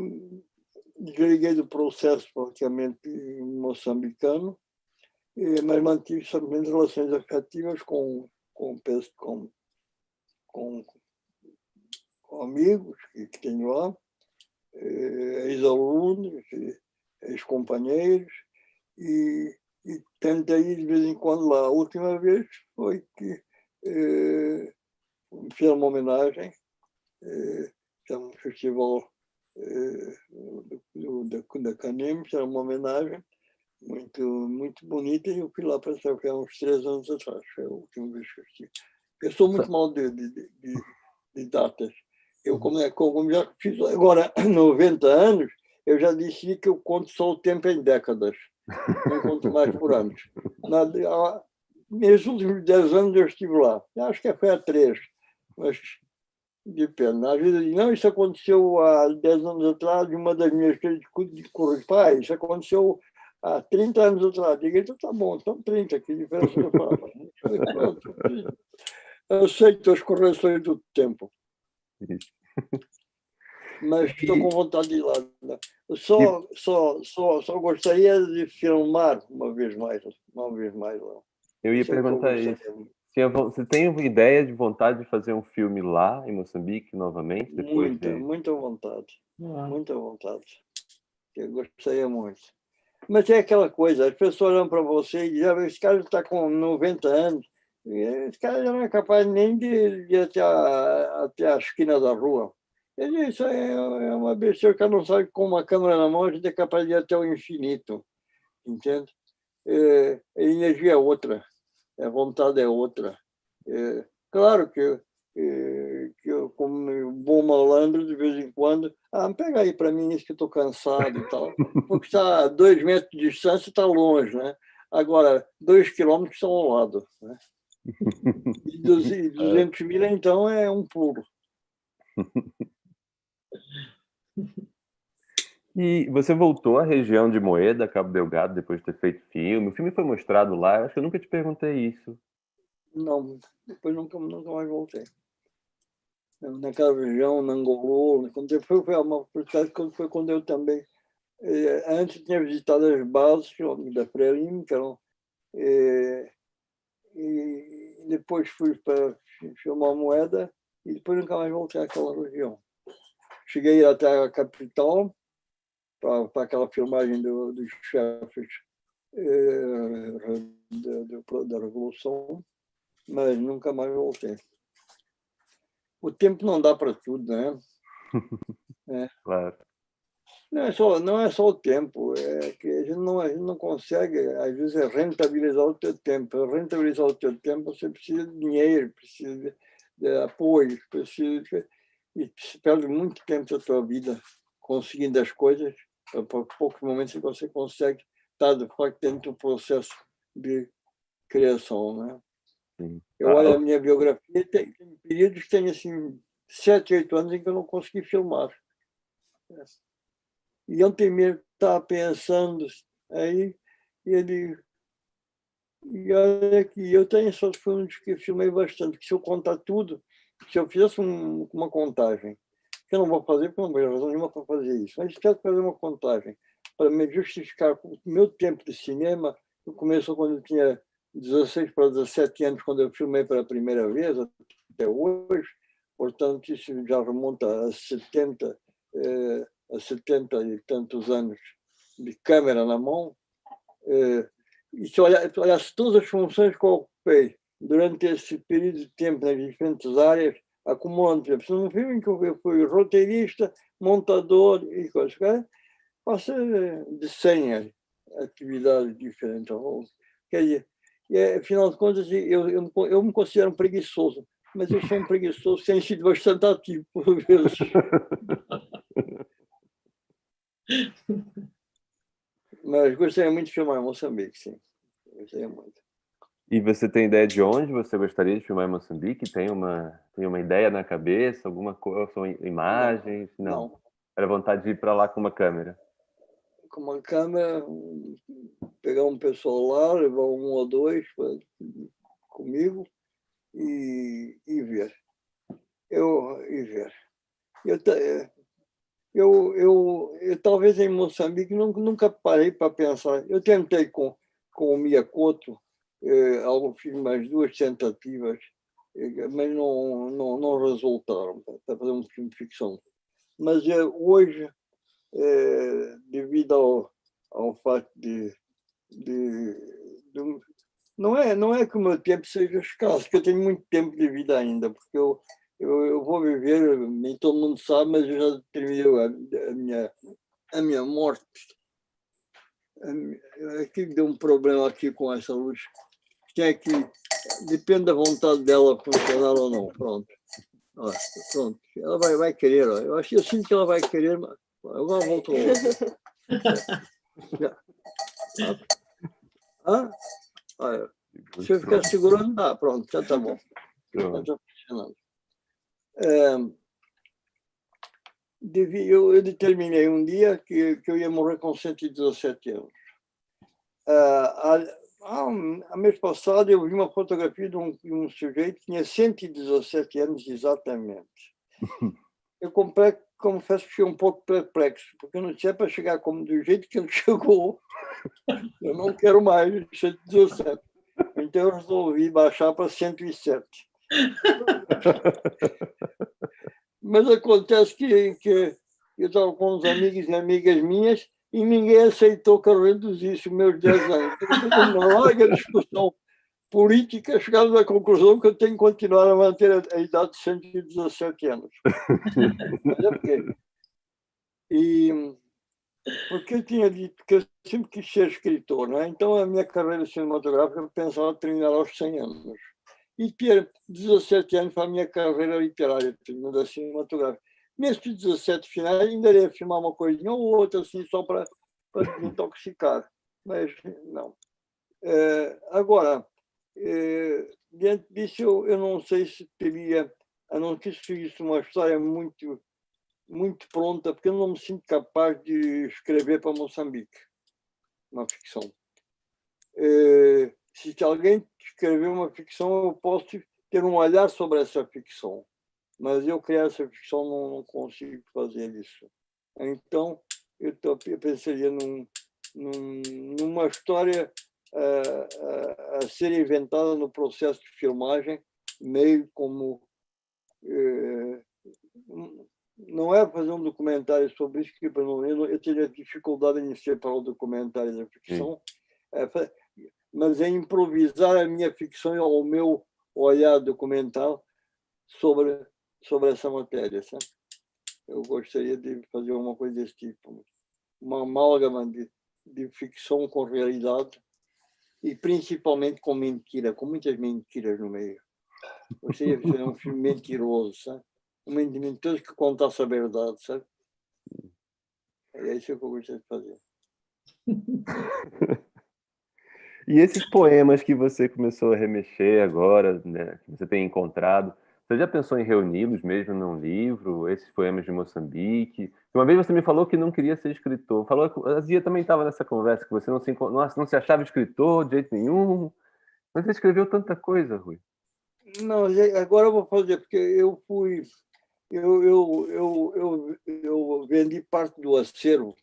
desliguei do processo praticamente moçambicano, mas mantive somente relações afetivas com amigos que tenho lá, ex-alunos, ex-companheiros, e tentei ir de vez em quando lá. A última vez foi que fiz uma homenagem, um festival da Canem, era uma homenagem muito, muito bonita, e eu fui lá para há uns 3 anos atrás, foi a última vez que eu estive. Eu sou muito mal de datas. Eu, como já fiz agora 90 anos, eu já disse que eu conto só o tempo em décadas, não conto mais por anos. Nos últimos 10 anos eu estive lá, acho que foi há 3, mas depende. Às vezes eu digo: não, isso aconteceu há 10 anos atrás, uma das minhas filhas de correr, isso aconteceu há 30 anos atrás. Digo: então tá bom, então 30, que diferença eu faço? Eu aceito as correções do tempo. Mas estou com vontade de ir lá. Eu só gostaria de filmar uma vez mais lá. Eu ia perguntar isso. Você tem ideia de vontade de fazer um filme lá em Moçambique novamente? Muita vontade. Muita vontade. Eu gostaria muito. Mas é aquela coisa, as pessoas olham para você e dizem: esse cara está com 90 anos, esse cara já não é capaz nem de ir até a esquina da rua. Isso é uma besteira, o cara não sabe, com uma câmera na mão a gente é capaz de ir até o infinito, entende? A energia é outra, a vontade é outra. Claro que eu, como bom malandro, de vez em quando, pega aí para mim isso que eu estou cansado e tal, porque está a 2 metros de distância, está longe, né? Agora, 2 quilômetros estão ao lado, né? E 200 milhas, então, é um pulo. E você voltou à região de Moeda, Cabo Delgado, depois de ter feito filme? O filme foi mostrado lá? Acho que eu nunca te perguntei isso. Não, depois nunca mais voltei. Naquela região, na Angolô, quando foi uma oportunidade, foi quando eu também... Antes tinha visitado as bases da Frelimo, que eram... E depois fui para filmar Moeda e depois nunca mais voltei àquela região. Cheguei até a capital para aquela filmagem dos chefes da Revolução, mas nunca mais voltei. O tempo não dá para tudo, né? Claro. Não é só o tempo, é que a gente não consegue, às vezes, rentabilizar o teu tempo. Rentabilizar o teu tempo, você precisa de dinheiro, precisa de apoio, e se perde muito tempo da tua vida conseguindo as coisas. Por poucos momentos você consegue estar, de facto, dentro do processo de criação, né? Sim. Eu olho a minha biografia, tem períodos que tem assim 7, 8 anos em que eu não consegui filmar. E ontem mesmo estava pensando aí, e olha que eu tenho só filmes que filmei bastante, que se eu contar tudo, se eu fizesse uma contagem, que eu não vou fazer porque não vejo razão nenhuma para fazer isso, mas se tivesse que fazer uma contagem para me justificar o meu tempo de cinema, que começou quando eu tinha 16 para 17 anos, quando eu filmei pela primeira vez, até hoje, portanto, isso já remonta a 70 e tantos anos de câmera na mão. E se olhasse todas as funções que eu ocupei durante esse período de tempo nas diferentes áreas, acumulando, por exemplo, num filme em que eu fui roteirista, montador e coisas, passei de 100 atividades diferentes. Quer dizer, afinal de contas, eu me considero um preguiçoso, mas eu sou um preguiçoso sem sido bastante ativo, por vezes. Mas gostaria muito de filmar em Moçambique, sim. Gostaria muito. E você tem ideia de onde você gostaria de filmar em Moçambique? Tem uma ideia na cabeça? Alguma coisa? São imagens? Não. Era vontade de ir para lá com uma câmera? Com uma câmera, pegar um pessoal lá, levar um ou dois comigo e ver. Eu talvez em Moçambique nunca parei para pensar. Eu tentei com o Miyakoto, fiz mais 2 tentativas, mas não resultaram para fazer um filme de ficção. Mas hoje, devido ao fato não é que o meu tempo seja escasso, porque eu tenho muito tempo de vida ainda, porque eu vou viver, nem todo mundo sabe, mas eu já terminei a minha morte. Aqui deu um problema aqui com essa luz. Depende da vontade dela funcionar ou não. Pronto. Pronto. Ela vai querer. Eu sinto que ela vai querer, mas agora voltou. Se eu ficar segurando, pronto, já está bom. Já está funcionando. Eu determinei um dia que eu ia morrer com 117 anos. A mês passado, eu vi uma fotografia de um sujeito que tinha 117 anos exatamente. Eu confesso que fiquei um pouco perplexo, porque eu não tinha para chegar do jeito que ele chegou. Eu não quero mais 117. Então, eu resolvi baixar para 107. Mas acontece que eu estava com uns amigos e amigas minhas e ninguém aceitou que eu reduzisse os meus 10 anos. Então, uma larga discussão política, chegamos à conclusão que eu tenho que continuar a manter a idade de 117 anos. Mas é porque eu tinha dito que eu sempre quis ser escritor, né? Então a minha carreira cinematográfica eu pensava terminar aos 100 anos. e ter 17 anos para a minha carreira literária, da cinematográfica. Nesses 17 finais, ainda irei filmar uma coisinha ou outra, assim, só para desintoxicar. Mas não. Agora, diante disso, eu não sei se teria, a não ser se isso uma história muito, muito pronta, porque eu não me sinto capaz de escrever para Moçambique uma ficção. Se alguém escrever uma ficção, eu posso ter um olhar sobre essa ficção, mas eu criar essa ficção não consigo fazer isso. Então, eu pensaria numa história a ser inventada no processo de filmagem, meio como... não é fazer um documentário sobre isso, que eu teria dificuldade em separar o documentário da ficção, mas é improvisar a minha ficção e o meu olhar documental sobre essa matéria. Sabe? Eu gostaria de fazer uma coisa desse tipo, uma amálgama de ficção com realidade e principalmente com mentira, com muitas mentiras no meio. Gostaria de fazer um filme mentiroso, sabe? Um mentiroso que contasse a verdade, sabe? É isso que eu gostaria de fazer. E esses poemas que você começou a remexer agora, né, que você tem encontrado, você já pensou em reuni-los mesmo num livro, esses poemas de Moçambique? Uma vez você me falou que não queria ser escritor. Falou, a Zia também estava nessa conversa, que você não se achava escritor de jeito nenhum. Mas você escreveu tanta coisa, Rui. Não, agora eu vou fazer, porque eu fui... Eu vendi parte do acervo,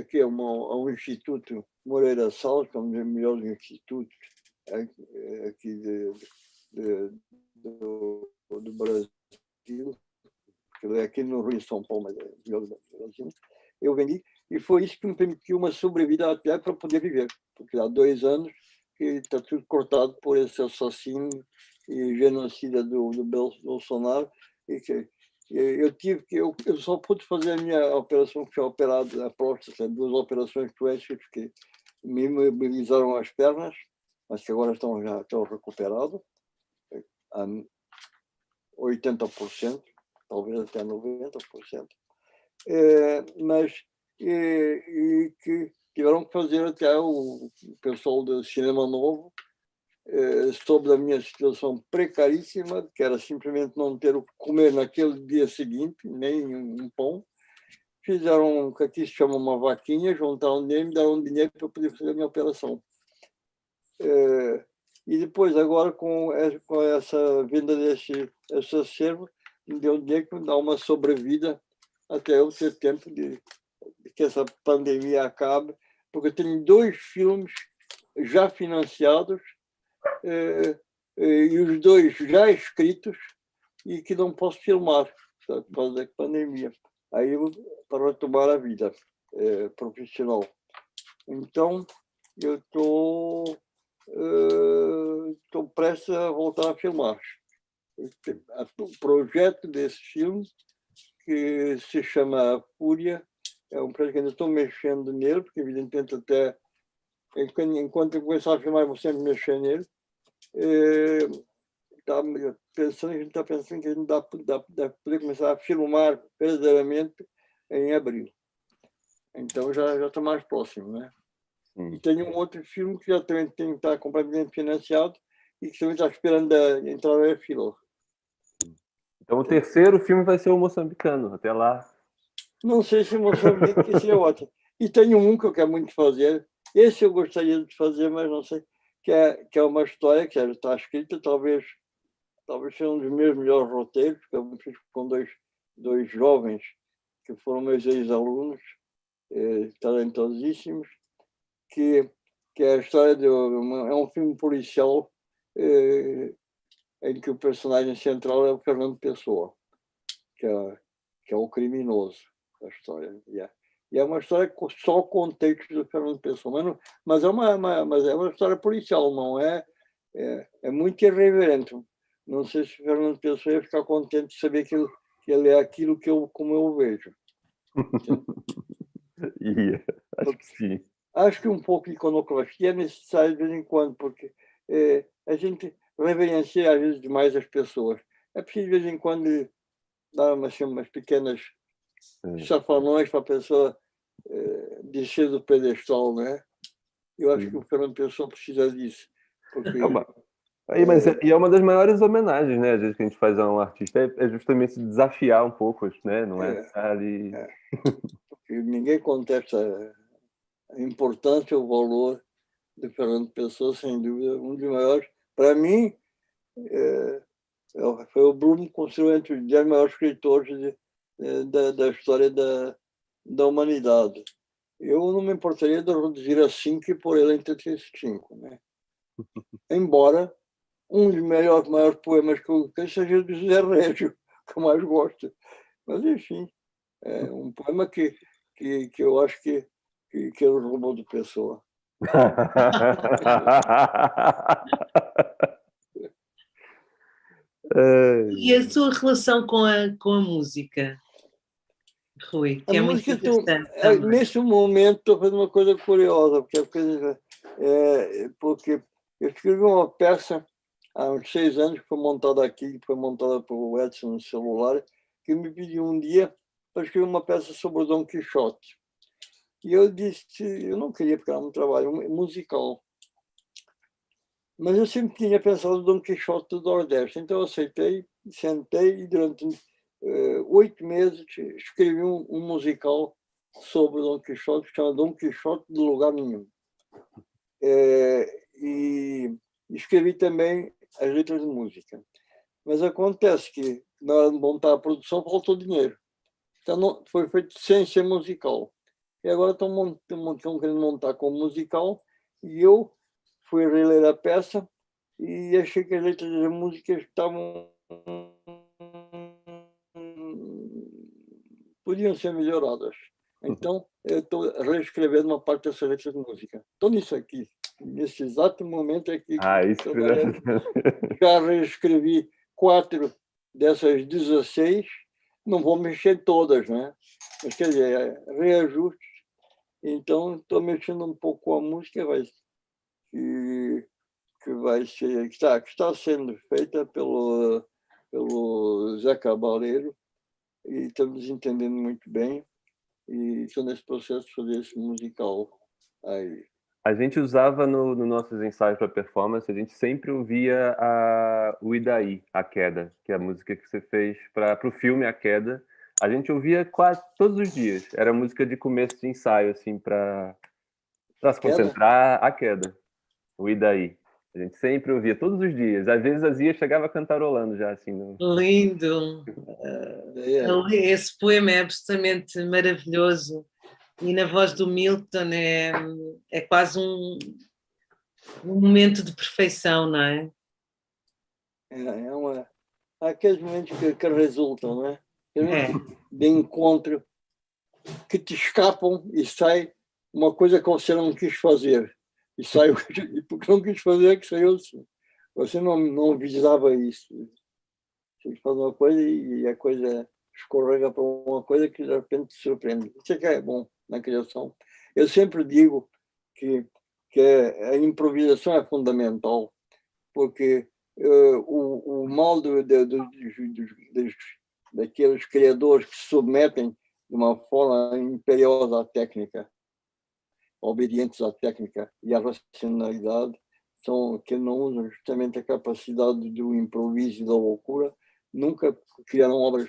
que é um instituto, Moreira Salles, que é um dos melhores institutos aqui do Brasil, aqui no Rio de São Paulo, mas é melhor do Brasil. Eu vendi, e foi isso que me permitiu uma sobrevida até para poder viver, porque há 2 anos que está tudo cortado por esse assassino e genocida do Bolsonaro, e que eu só pude fazer a minha operação, que foi operada a próstata, 2 operações plásticas que me imobilizaram as pernas, mas que agora já estão recuperadas, a 80%, talvez até 90%, mas que tiveram que fazer até o pessoal do Cinema Novo, sobre a minha situação precaríssima, que era simplesmente não ter o que comer naquele dia seguinte, nem um pão. Fizeram o que aqui se chama uma vaquinha, juntaram dinheiro e me deram dinheiro para eu poder fazer a minha operação. E depois, agora, com essa venda desse acervo, me deu dinheiro que me dá uma sobrevida até eu ter tempo de que essa pandemia acabe, porque eu tenho 2 filmes já financiados, e os 2 já escritos e que não posso filmar, sabe, por causa da pandemia. Aí eu, para retomar a vida profissional. Então, eu estou prestes a voltar a filmar. O projeto desse filme, que se chama A Fúria, é um projeto que ainda estou mexendo nele, porque evidentemente até enquanto eu começar a filmar, eu vou sempre mexer nele. A gente está pensando que a gente dá poder começar a filmar verdadeiramente em abril. Então já está mais próximo, né? E tem um outro filme que já também tem que estar completamente financiado e que também está esperando entrar na fila. Então o terceiro filme vai ser o Moçambicano, até lá. Não sei se Moçambique, que seria ótimo. E tem um que eu quero muito fazer, esse eu gostaria de fazer, mas não sei, que é uma história que já está escrita, talvez seja um dos meus melhores roteiros, que eu fiz com dois jovens que foram meus ex-alunos, talentosíssimos, que é a história é um filme policial em que o personagem central é o Fernando Pessoa, que é o criminoso da história. E é uma história com só o contexto do Fernando Pessoa, mas é uma história policial, não é? É muito irreverente. Não sei se o Fernando Pessoa ia ficar contente de saber que ele é aquilo como eu vejo. Acho que sim. Acho que um pouco de iconoclastia é necessário de vez em quando, porque a gente reverencia às vezes demais as pessoas. É preciso, de vez em quando, dar umas pequenas chafanões para a pessoa descer do pedestal, né? Eu acho que o Fernando Pessoa precisa disso. Porque, mas é uma das maiores homenagens, né? Às vezes que a gente faz a um artista é justamente se desafiar um pouco, né? Não é ficar ali. Porque ninguém contesta a importância, o valor do Fernando Pessoa, sem dúvida, um dos maiores. Para mim, foi o Bruno que construiu entre os 10 maiores escritores da história da humanidade. Eu não me importaria de reduzir a 5 e pôr ele entre esses 5, né? Embora um dos maiores poemas que eu tenho seja do José Régio, que eu mais gosto. Mas, enfim, é um poema que eu acho que ele roubou de Pessoa. E a sua relação com a música, Rui, que é muito interessante também. Nesse momento, estou fazendo uma coisa curiosa, porque eu escrevi uma peça há uns 6 anos, que foi montada aqui, foi montada por Edson no celular, que me pediu um dia para escrever uma peça sobre o Dom Quixote. E eu disse, eu não queria, porque era um trabalho musical. Mas eu sempre tinha pensado no Dom Quixote do Nordeste. Então eu aceitei, sentei e durante 8 meses escrevi um musical sobre o Dom Quixote, que chama Dom Quixote do Lugar Nenhum. E escrevi também as letras de música. Mas acontece que, na hora de montar a produção, faltou dinheiro. Então não, foi feito sem ser musical. E agora estão querendo montar como musical, e eu fui reler a peça e achei que as letras das músicas podiam ser melhoradas. Então, eu estou reescrevendo uma parte dessas letras de música. Estou nisso aqui, nesse exato momento aqui. Já reescrevi 4 dessas 16, não vou mexer todas, né? Mas, quer dizer, reajustes. Então, estou mexendo um pouco com a música, que está sendo feita pelo Zé Cabaleiro, e estamos entendendo muito bem, e estou nesse processo de fazer esse musical aí. A gente usava nos nossos ensaios para performance, a gente sempre ouvia o Idaí, A Queda, que é a música que você fez para o filme A Queda. A gente ouvia quase todos os dias. Era música de começo de ensaio, assim, para se concentrar. A Queda, o Idaí. A gente sempre ouvia todos os dias. Às vezes a Zia chegava cantarolando já, assim. Lindo! Esse poema é absolutamente maravilhoso. E na voz do Milton é quase um momento de perfeição, não é? Aqueles momentos que resultam, não é? De encontro, que te escapam e sai uma coisa que você não quis fazer. E saiu, porque não quis fazer, que saiu assim. Você não visava isso. Você faz uma coisa e a coisa escorrega para uma coisa que de repente te surpreende. Isso é que é bom na criação. Eu sempre digo que a improvisação é fundamental, porque o mal daqueles criadores que se submetem de uma forma imperiosa à técnica, obedientes à técnica e à racionalidade, são que não usam justamente a capacidade do improviso e da loucura, nunca criaram obras,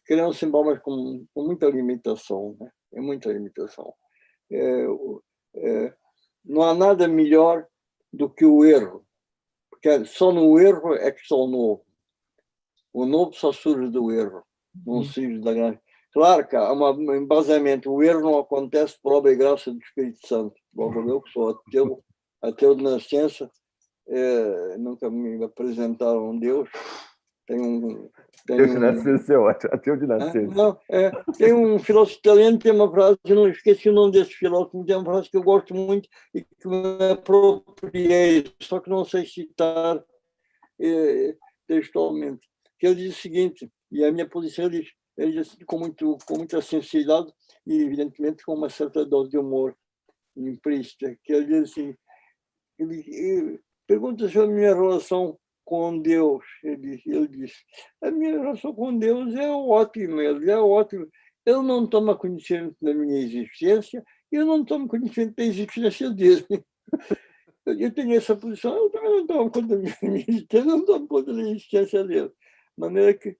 criaram sempre obras com muita limitação, né? É muita limitação. Não há nada melhor do que o erro, porque só no erro é que está o novo. O novo só surge do erro, não surge da grande. Claro que há um embasamento. O erro não acontece por obra e graça do Espírito Santo. Logo eu, que sou ateu de nascença, nunca me apresentaram Deus. Ateu de nascença é ótimo. Ateu de nascença. Não, tem um filósofo italiano que tem uma frase, eu não esqueci o nome desse filósofo, mas tem uma frase que eu gosto muito e que me apropriei, só que não sei citar textualmente. Que ele diz o seguinte, e a minha posição ele diz com muita sinceridade e, evidentemente, com uma certa dose de humor implícita, que ele diz assim, pergunta se a minha relação com Deus. Ele disse, a minha relação com Deus é ótima, ele é ótimo. Eu não tomo conhecimento da minha existência e eu não tomo conhecimento da existência dele. Eu tenho essa posição, eu também não tomo conta da minha existência, não tomo conta da existência dele. De maneira que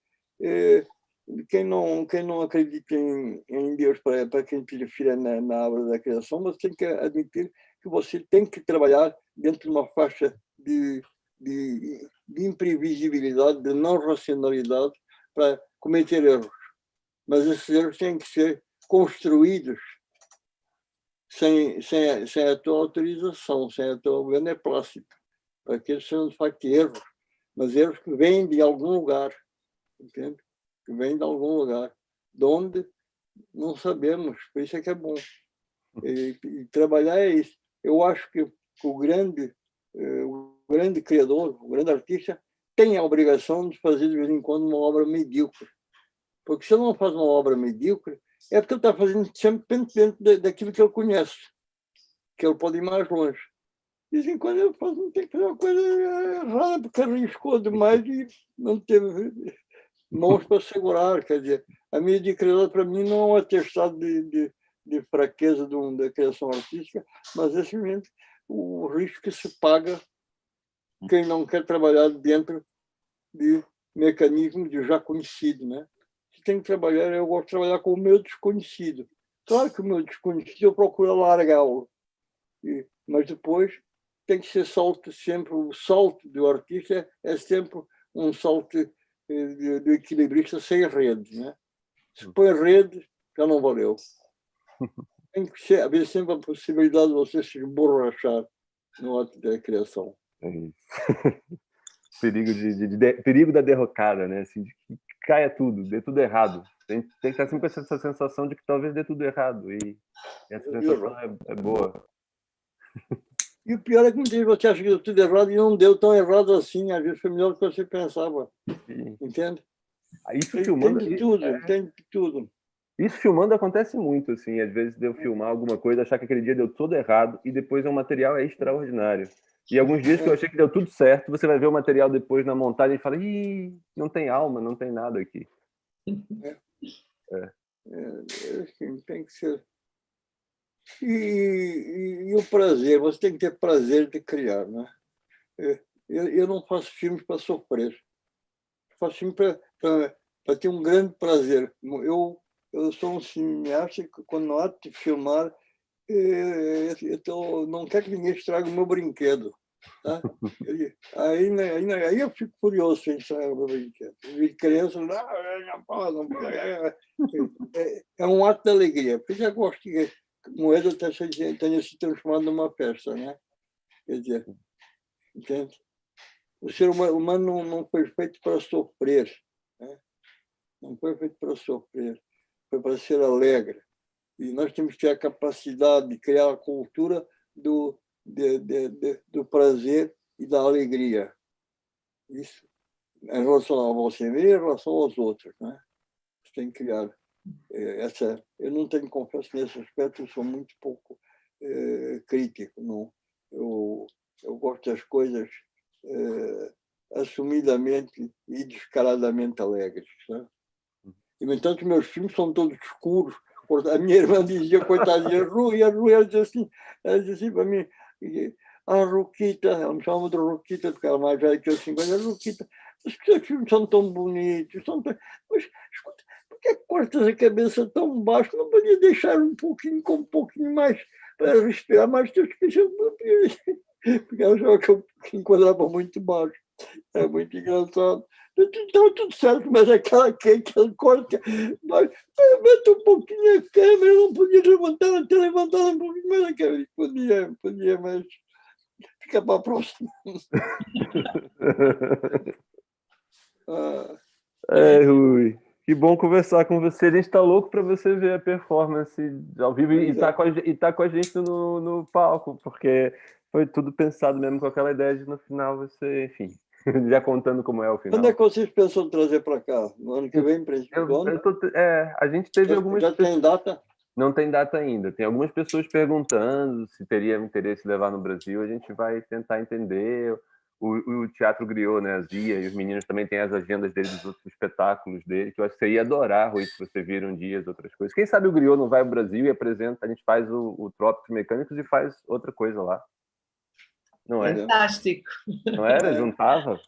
quem não acredita em Deus, para quem prefira na obra da criação, você tem que admitir que você tem que trabalhar dentro de uma faixa de imprevisibilidade, de não racionalidade, para cometer erros. Mas esses erros têm que ser construídos sem a tua autorização, sem a tua beneplácito, para que eles sejam, de facto, erros, mas erros que vêm de algum lugar, entende? Que vêm de algum lugar, de onde não sabemos, por isso é que é bom. E trabalhar é isso. Eu acho que o grande criador, o grande artista, tem a obrigação de fazer, de vez em quando, uma obra medíocre. Porque se ele não faz uma obra medíocre, é porque ele está fazendo sempre dentro daquilo que ele conhece, que ele pode ir mais longe. De vez em quando ele tem que fazer uma coisa errada, porque arriscou demais e não teve mãos para segurar. Quer dizer, a mediocridade, para mim, não é um atestado de fraqueza da criação artística, mas é simplesmente o risco que se paga quem não quer trabalhar dentro de mecanismos de já conhecido, né? Se tem que trabalhar, eu gosto de trabalhar com o meu desconhecido. Claro que o meu desconhecido eu procuro largá-lo, mas depois tem que ser sempre o salto do artista é sempre um salto do equilibrista sem rede, né? Se põe rede, já não valeu. Tem que haver sempre a possibilidade de você se esborrachar no ato da criação. É isso. Perigo da derrocada, né? Assim, de que caia tudo, dê tudo errado. Tem que estar sempre com essa sensação de que talvez dê tudo errado. E essa sensação é boa. E o pior é que muitas vezes você acha que deu tudo errado e não deu tão errado assim. Às vezes foi melhor do que você pensava. Sim. Entende? Isso filmando... Tem de tudo. Isso filmando acontece muito, assim. Às vezes de eu filmar alguma coisa, achar que aquele dia deu tudo errado e depois o material é extraordinário. E alguns dias que eu achei que deu tudo certo, você vai ver o material depois na montagem e fala, ih, não tem alma, não tem nada aqui. Tem que ser. E o prazer, você tem que ter prazer de criar, né? Eu não faço filmes para sofrer. Eu faço filme para ter um grande prazer. Eu sou um cineasta que, quando no ato de filmar, eu não quero que ninguém estrague o meu brinquedo. Tá? Aí eu fico curioso sem estragar o meu brinquedo. E criança, é um ato de alegria. Por isso eu gosto que Moeda tenha se transformado numa festa, né? Quer dizer, entende? O ser humano não foi feito para sofrer, né? Não foi feito para sofrer, foi para ser alegre. E nós temos que ter a capacidade de criar a cultura do prazer e da alegria. Isso em relação a você mesmo, em relação aos outros, né? Você tem que criar eu não tenho, confesso, nesse aspecto, eu sou muito pouco crítico. Não. Eu gosto das coisas assumidamente e descaradamente alegres. Né? E, no entanto, meus filmes são todos escuros. A minha irmã dizia, coitadinha, e a Ru, ela dizia assim para mim, a Ruquita, ela me chamava de Ruquita, porque ela é mais velha que eu, 50 anos, Ruquita, os seus filmes são tão bonitos, mas escuta, por que cortas a cabeça tão baixo? Não podia deixar com um pouquinho mais para respirar mais teus peixes? Porque ela achava que eu enquadrava muito baixo. É muito engraçado. Então, tudo certo, mas aquela corte, mas mete um pouquinho a câmera, não podia levantar um pouquinho mais a câmera. Podia, mas fica para a próxima. Rui, que bom conversar com você. A gente está louco para você ver a performance ao vivo e tá com a gente no palco, porque foi tudo pensado mesmo com aquela ideia de no final você, enfim, já contando como é o final. Quando é que vocês pensam trazer para cá? No ano que vem, para esse ano? A gente teve algumas... Já tem data? Não tem data ainda. Tem algumas pessoas perguntando se teria interesse em levar no Brasil. A gente vai tentar entender. O Teatro Griot, né, a Zia e os meninos também têm as agendas deles dos outros espetáculos dele, que eu acho que você ia adorar, Rui, se você vir um dia as outras coisas. Quem sabe o Griot não vai ao Brasil e apresenta, a gente faz o Trópicos Mecânicos e faz outra coisa lá. Não é? Fantástico. Não era? Juntava?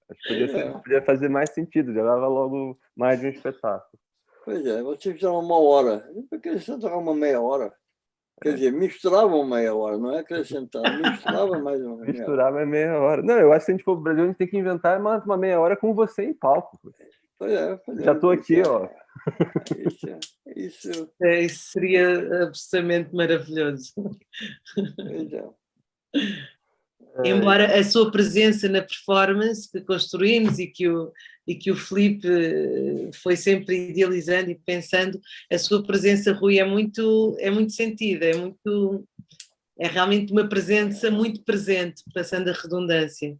Acho que podia fazer mais sentido, já dava logo mais de um espetáculo. Pois é, você fizeram 1 hora. Por que acrescentar uma meia hora? Quer dizer, misturavam meia hora, não é acrescentar, misturava mais uma meia hora. Misturava é meia hora. Não, eu acho que se a gente for pro Brasil, a gente tem que inventar uma meia hora com você em palco. Pois é. Já estou aqui, ó. Isso seria absolutamente maravilhoso. Pois é. Embora a sua presença na performance que construímos e que o Filipe foi sempre idealizando e pensando, a sua presença, Rui, é muito sentida, é realmente uma presença muito presente, passando a redundância.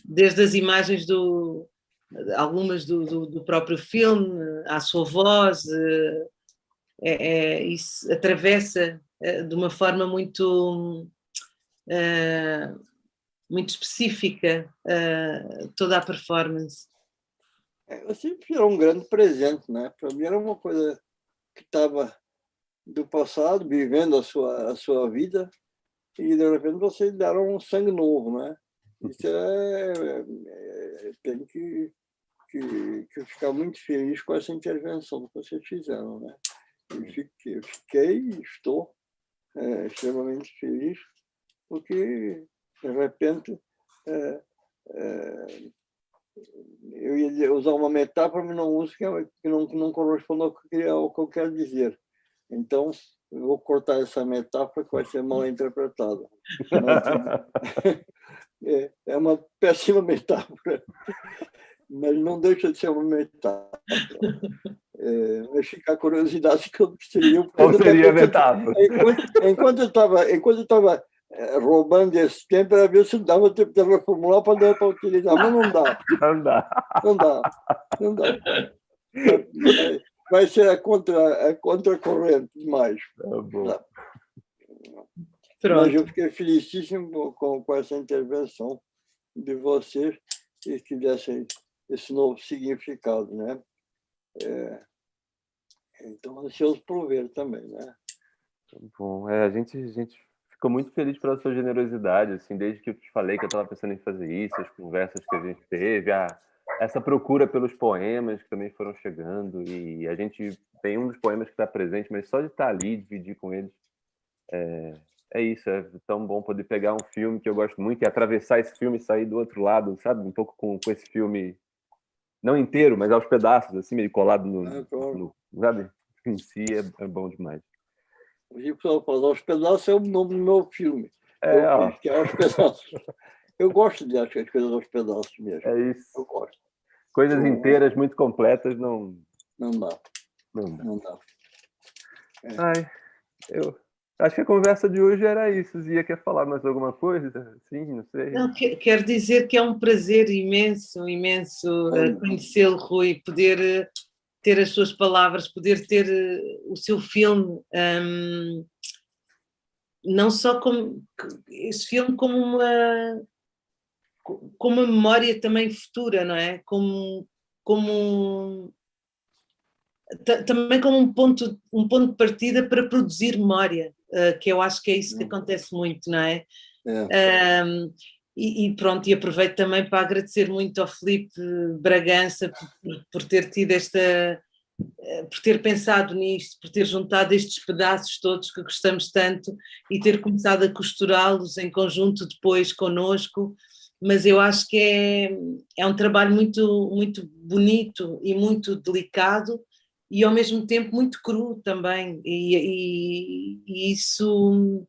Desde as imagens algumas do próprio filme, à sua voz, isso atravessa de uma forma muito específica toda a performance. Eu sempre era um grande presente, né? Para mim era uma coisa que estava do passado, vivendo a sua vida, e de repente vocês deram um sangue novo, né? Isso tem que ficar muito feliz com essa intervenção que vocês fizeram, né? Eu fiquei e estou extremamente feliz, porque, de repente, eu ia usar uma metáfora, mas não uso, que não corresponde ao que eu quero dizer. Então, eu vou cortar essa metáfora, que vai ser mal interpretada. É uma péssima metáfora, mas não deixa de ser uma metáfora. Vai ficar a curiosidade que eu seria. Qual seria a metáfora? Enquanto eu estava roubando esse tempo, para ver se dava tempo de reformular para dar para utilizar, mas não dá. Não dá. Vai ser a contracorrente demais. Tá. Mas eu fiquei felicíssimo com essa intervenção de vocês, que dessem esse novo significado, né? Então, ansioso por ver também, né? Bom, a gente ficou muito feliz pela sua generosidade, assim, desde que eu te falei que eu estava pensando em fazer isso, as conversas que a gente teve, essa procura pelos poemas que também foram chegando, e a gente tem um dos poemas que está presente, mas só de estar ali, dividir com eles, é isso, é tão bom poder pegar um filme que eu gosto muito e atravessar esse filme e sair do outro lado, sabe? Um pouco com esse filme, não inteiro, mas aos pedaços, assim, meio colado no sabe? Em si é bom demais. O Rico fala, Aos Pedaços é o nome do meu filme. Que é Aos Pedaços. Eu gosto de achar as coisas aos pedaços mesmo. É isso. Eu gosto. Coisas inteiras, muito completas, não dá. Não dá. Ai, eu acho que a conversa de hoje era isso. Zia, quer falar mais alguma coisa? Sim, não sei. Não, quero dizer que é um prazer imenso conhecê-lo, Rui, poder ter as suas palavras, poder ter o seu filme, não só como esse filme, como uma memória também futura, não é? Também como um ponto de partida para produzir memória, que eu acho que é isso que acontece muito, não é? E pronto, e aproveito também para agradecer muito ao Filipe Bragança por ter tido por ter pensado nisto, por ter juntado estes pedaços todos que gostamos tanto e ter começado a costurá-los em conjunto depois connosco, mas eu acho que é um trabalho muito, muito bonito e muito delicado e ao mesmo tempo muito cru também, e isso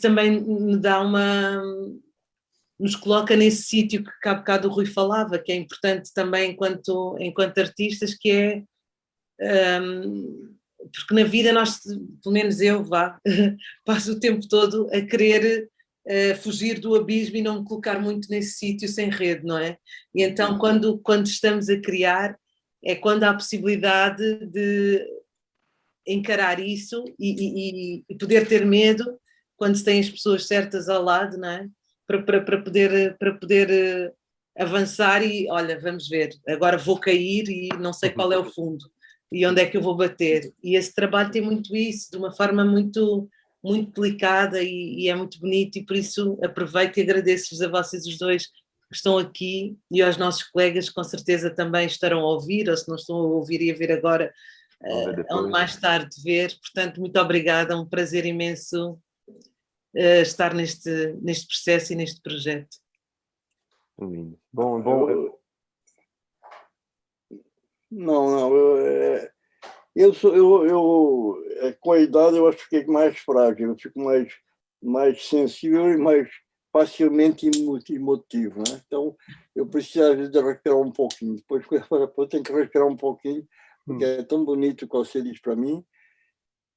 também me dá nos coloca nesse sítio que há bocado o Rui falava, que é importante também enquanto artistas, que é porque na vida nós, pelo menos eu, passo o tempo todo a querer fugir do abismo e não me colocar muito nesse sítio sem rede, não é? E então quando estamos a criar é quando há a possibilidade encarar isso e poder ter medo quando se tem as pessoas certas ao lado, não é? Para poder avançar e, olha, vamos ver, agora vou cair e não sei qual é o fundo e onde é que eu vou bater. E esse trabalho tem muito isso, de uma forma muito, muito delicada e é muito bonito, e por isso aproveito e agradeço-vos a vocês os dois que estão aqui e aos nossos colegas que com certeza também estarão a ouvir, ou se não estão a ouvir e a ver agora, onde mais tarde ver. Portanto, muito obrigada, é um prazer imenso estar neste processo e neste projeto. Bom. Com a idade eu acho que fiquei mais frágil, eu fico mais sensível e mais facilmente emotivo, né? Então eu preciso às vezes de respirar um pouquinho, depois eu tenho que respirar um pouquinho, porque é tão bonito o que você diz para mim,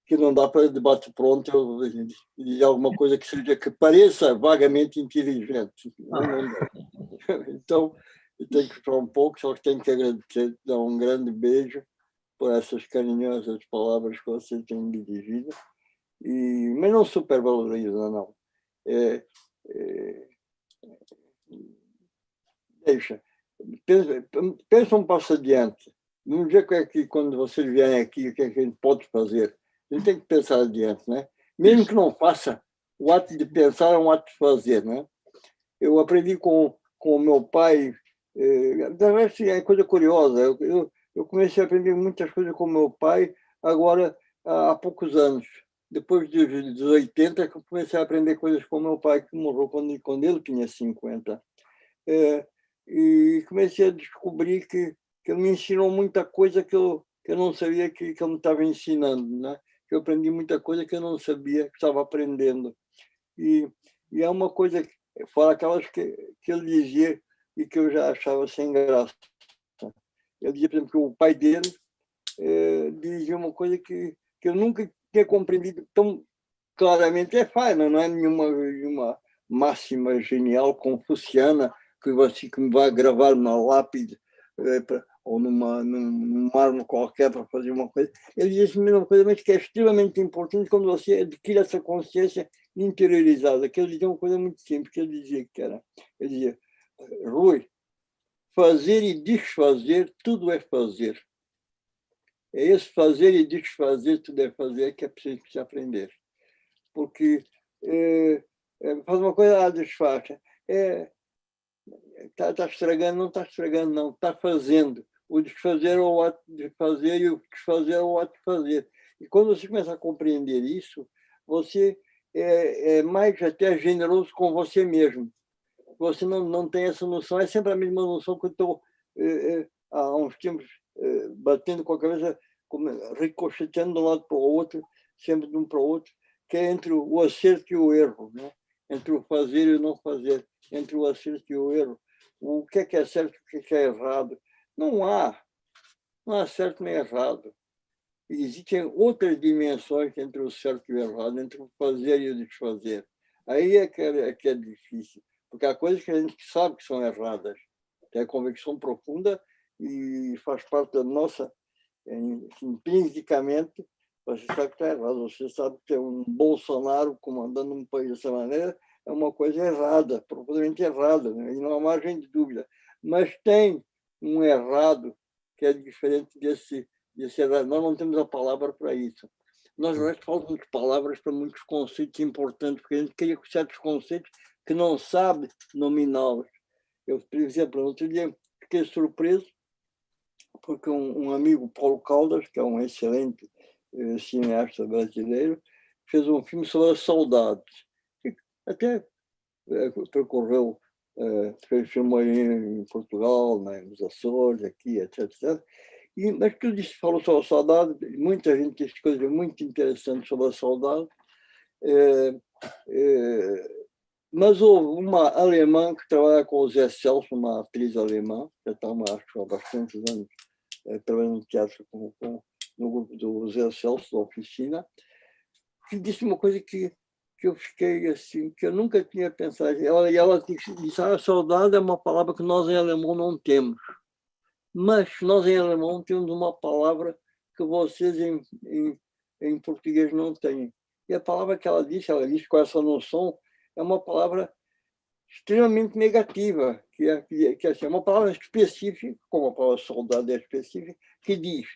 que não dá para debate pronto eu dizer alguma coisa que pareça vagamente inteligente. Não dá. Então, eu tenho que falar um pouco, só que tenho que agradecer, dar um grande beijo por essas carinhosas palavras que você tem dirigido, mas não supervaloriza, não. Deixa. Pensa um passo adiante. Vamos ver que quando vocês vierem aqui, o que a gente pode fazer. A gente tem que pensar adiante, né? Mesmo que não faça, o ato de pensar é um ato de fazer, né? Eu aprendi com o meu pai, é coisa curiosa, eu comecei a aprender muitas coisas com o meu pai agora há poucos anos. Depois dos 80, que eu comecei a aprender coisas com o meu pai, que morreu quando ele tinha 50. E comecei a descobrir que ele me ensinou muita coisa que eu não sabia que ele me estava ensinando, né? Que eu aprendi muita coisa que eu não sabia que estava aprendendo. E é uma coisa, fora aquelas que ele dizia e que eu já achava sem graça. Ele dizia, por exemplo, que o pai dele dizia uma coisa que eu nunca tinha compreendido tão claramente. É fácil, não é nenhuma máxima genial confuciana que me vai gravar na lápide ou num mármore qualquer para fazer uma coisa. Ele diz a mesma coisa, mas que é extremamente importante quando você adquire essa consciência interiorizada, que ele dizia uma coisa muito simples, que ele dizia, Rui, fazer e desfazer, tudo é fazer. É esse fazer e desfazer, tudo é fazer, que é preciso se aprender. Porque faz uma coisa, desfaz. Está estragando, não está estragando, não. Está fazendo. O desfazer é o ato de fazer e o desfazer é o ato de fazer. E quando você começa a compreender isso, você é mais até generoso com você mesmo. Você não tem essa noção, é sempre a mesma noção que eu estou há uns tempos batendo com a cabeça, ricocheteando de um lado para o outro, sempre de um para o outro, que é entre o acerto e o erro, né? Entre o fazer e o não fazer, entre o acerto e o erro. O que é certo e o que é errado. Não há certo nem errado. Existem outras dimensões entre o certo e o errado, entre o fazer e o desfazer. Aí é que é difícil, porque há coisas que a gente sabe que são erradas, tem a convicção profunda e faz parte da nossa, intrinsecamente, você sabe que está errado, você sabe que é um Bolsonaro comandando um país dessa maneira, é uma coisa errada, profundamente errada, né? E não há margem de dúvida. Mas tem um errado que é diferente desse errado. Nós não temos a palavra para isso. Nós falamos palavras para muitos conceitos importantes, porque a gente cria certos conceitos que não sabe nominá-los. Eu, por exemplo, outro dia fiquei surpreso porque um amigo, Paulo Caldas, que é um excelente cineasta brasileiro, fez um filme sobre a saudade. Até percorreu, filmou em Portugal, nos Açores, aqui, etc. Mas tudo isso falou sobre a saudade, muita gente disse coisas muito interessantes sobre a saudade. Mas houve uma alemã que trabalha com o Zé Celso, uma atriz alemã, que já está há bastantes anos trabalhando no teatro no grupo do Zé Celso, da oficina, que disse uma coisa que eu fiquei assim, que eu nunca tinha pensado. Ela disse, a saudade é uma palavra que nós em alemão não temos. Mas nós em alemão temos uma palavra que vocês em português não tem. E a palavra que ela disse com essa noção, é uma palavra extremamente negativa, que é assim, uma palavra específica, como a palavra soldado é específica, que diz: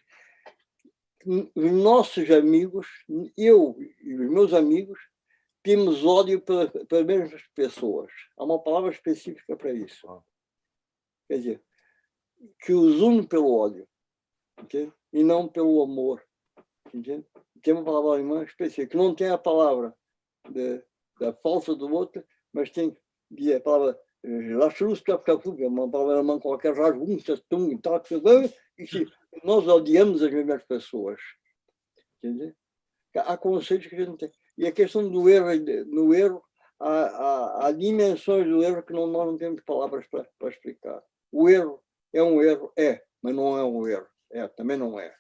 os nossos amigos, eu e os meus amigos, temos ódio pelas mesmas pessoas. Há uma palavra específica para isso. Quer dizer, que os une pelo ódio, entende? E não pelo amor. Entende? Tem uma palavra alemã específica, que não tem a palavra da falsa do outro, mas tem a palavra uma palavra alemã qualquer, e que nós odiamos as mesmas pessoas. Entende? Há conceitos que a gente tem. E a questão do erro, no erro, há dimensões do erro que nós não temos palavras para explicar. O erro é um erro, mas não é um erro. Também não é.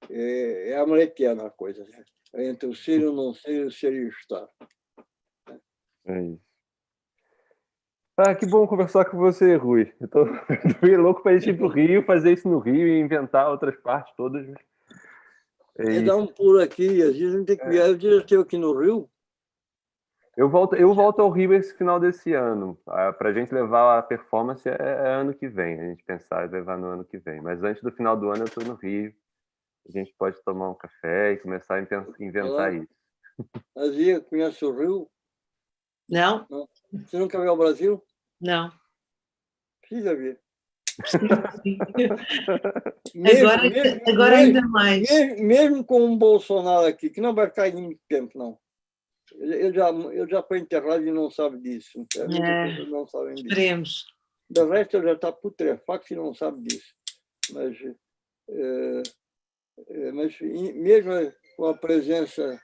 É amletiana a coisa. Entre o ser e o não ser, o ser e o estar. É isso. Ah, que bom conversar com você, Rui. Eu tô louco para a gente ir para o Rio, fazer isso no Rio e inventar outras partes todas. É dar um pulo aqui, às vezes a gente tem que viajar. Eu já estive aqui no Rio. Eu volto ao Rio esse final desse ano. Para a gente levar a performance é ano que vem. A gente pensar em levar no ano que vem. Mas antes do final do ano eu estou no Rio. A gente pode tomar um café e começar a inventar isso. Azia, conhece o Rio? Não. Você nunca veio ao Brasil? Não. Precisa ver. Sim. Agora ainda mais. Mesmo com um Bolsonaro aqui, que não vai ficar em muito tempo, não. Eu já foi enterrado e não sabe disso. Não sabem disso. Esperemos. Do resto, ele já está putrefacto e não sabe disso. Mas mesmo com a presença...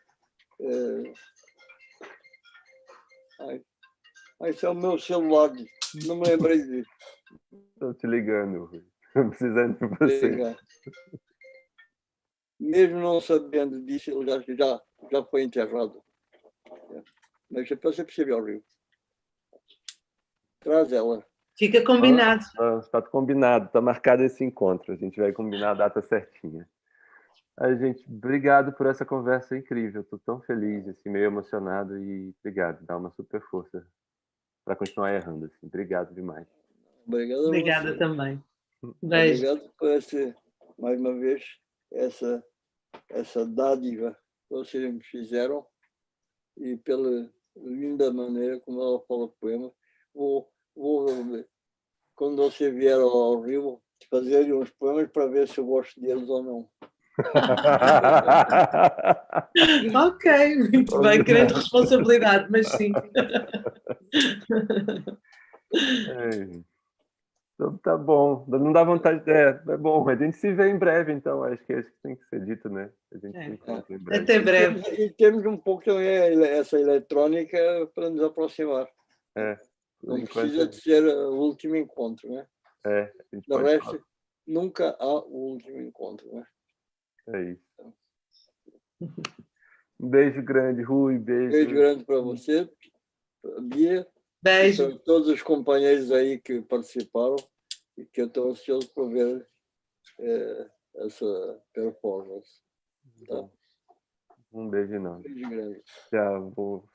esse é o meu celular. Não me lembrei disso. Estou te ligando, Rui. Estou precisando de você. Obrigado. Mesmo não sabendo disso, ele já foi enterrado. Mas você precisa ir ao Rio. Traz ela. Fica combinado. Está combinado, está marcado esse encontro. A gente vai combinar a data certinha. Gente, obrigado por essa conversa incrível. Estou tão feliz, assim, meio emocionado e obrigado. Dá uma super força para continuar errando. Assim. Obrigado demais. Obrigado. Obrigada também. Beijo. Obrigado por mais uma vez essa dádiva que vocês me fizeram e pela linda maneira como ela fala o poema. Vou quando você vier ao Rio, fazer uns poemas para ver se eu gosto deles ou não. Ok, muito bem, grande responsabilidade, mas sim. Então, tá bom, não dá vontade. É bom, a gente se vê em breve, então. Acho que tem que ser dito, né? A gente se encontra em breve. Até breve. E temos um pouco também essa eletrônica para nos aproximar. Não precisa de ser o último encontro, né? Do resto, nunca há o último encontro, né? É isso. Um beijo grande, Rui. Beijo grande para você, para a Bia. Beijo. Para todos os companheiros aí que participaram e que eu estou ansioso por ver essa performance. Tá? Um beijo enorme. Beijo grande. Tchau.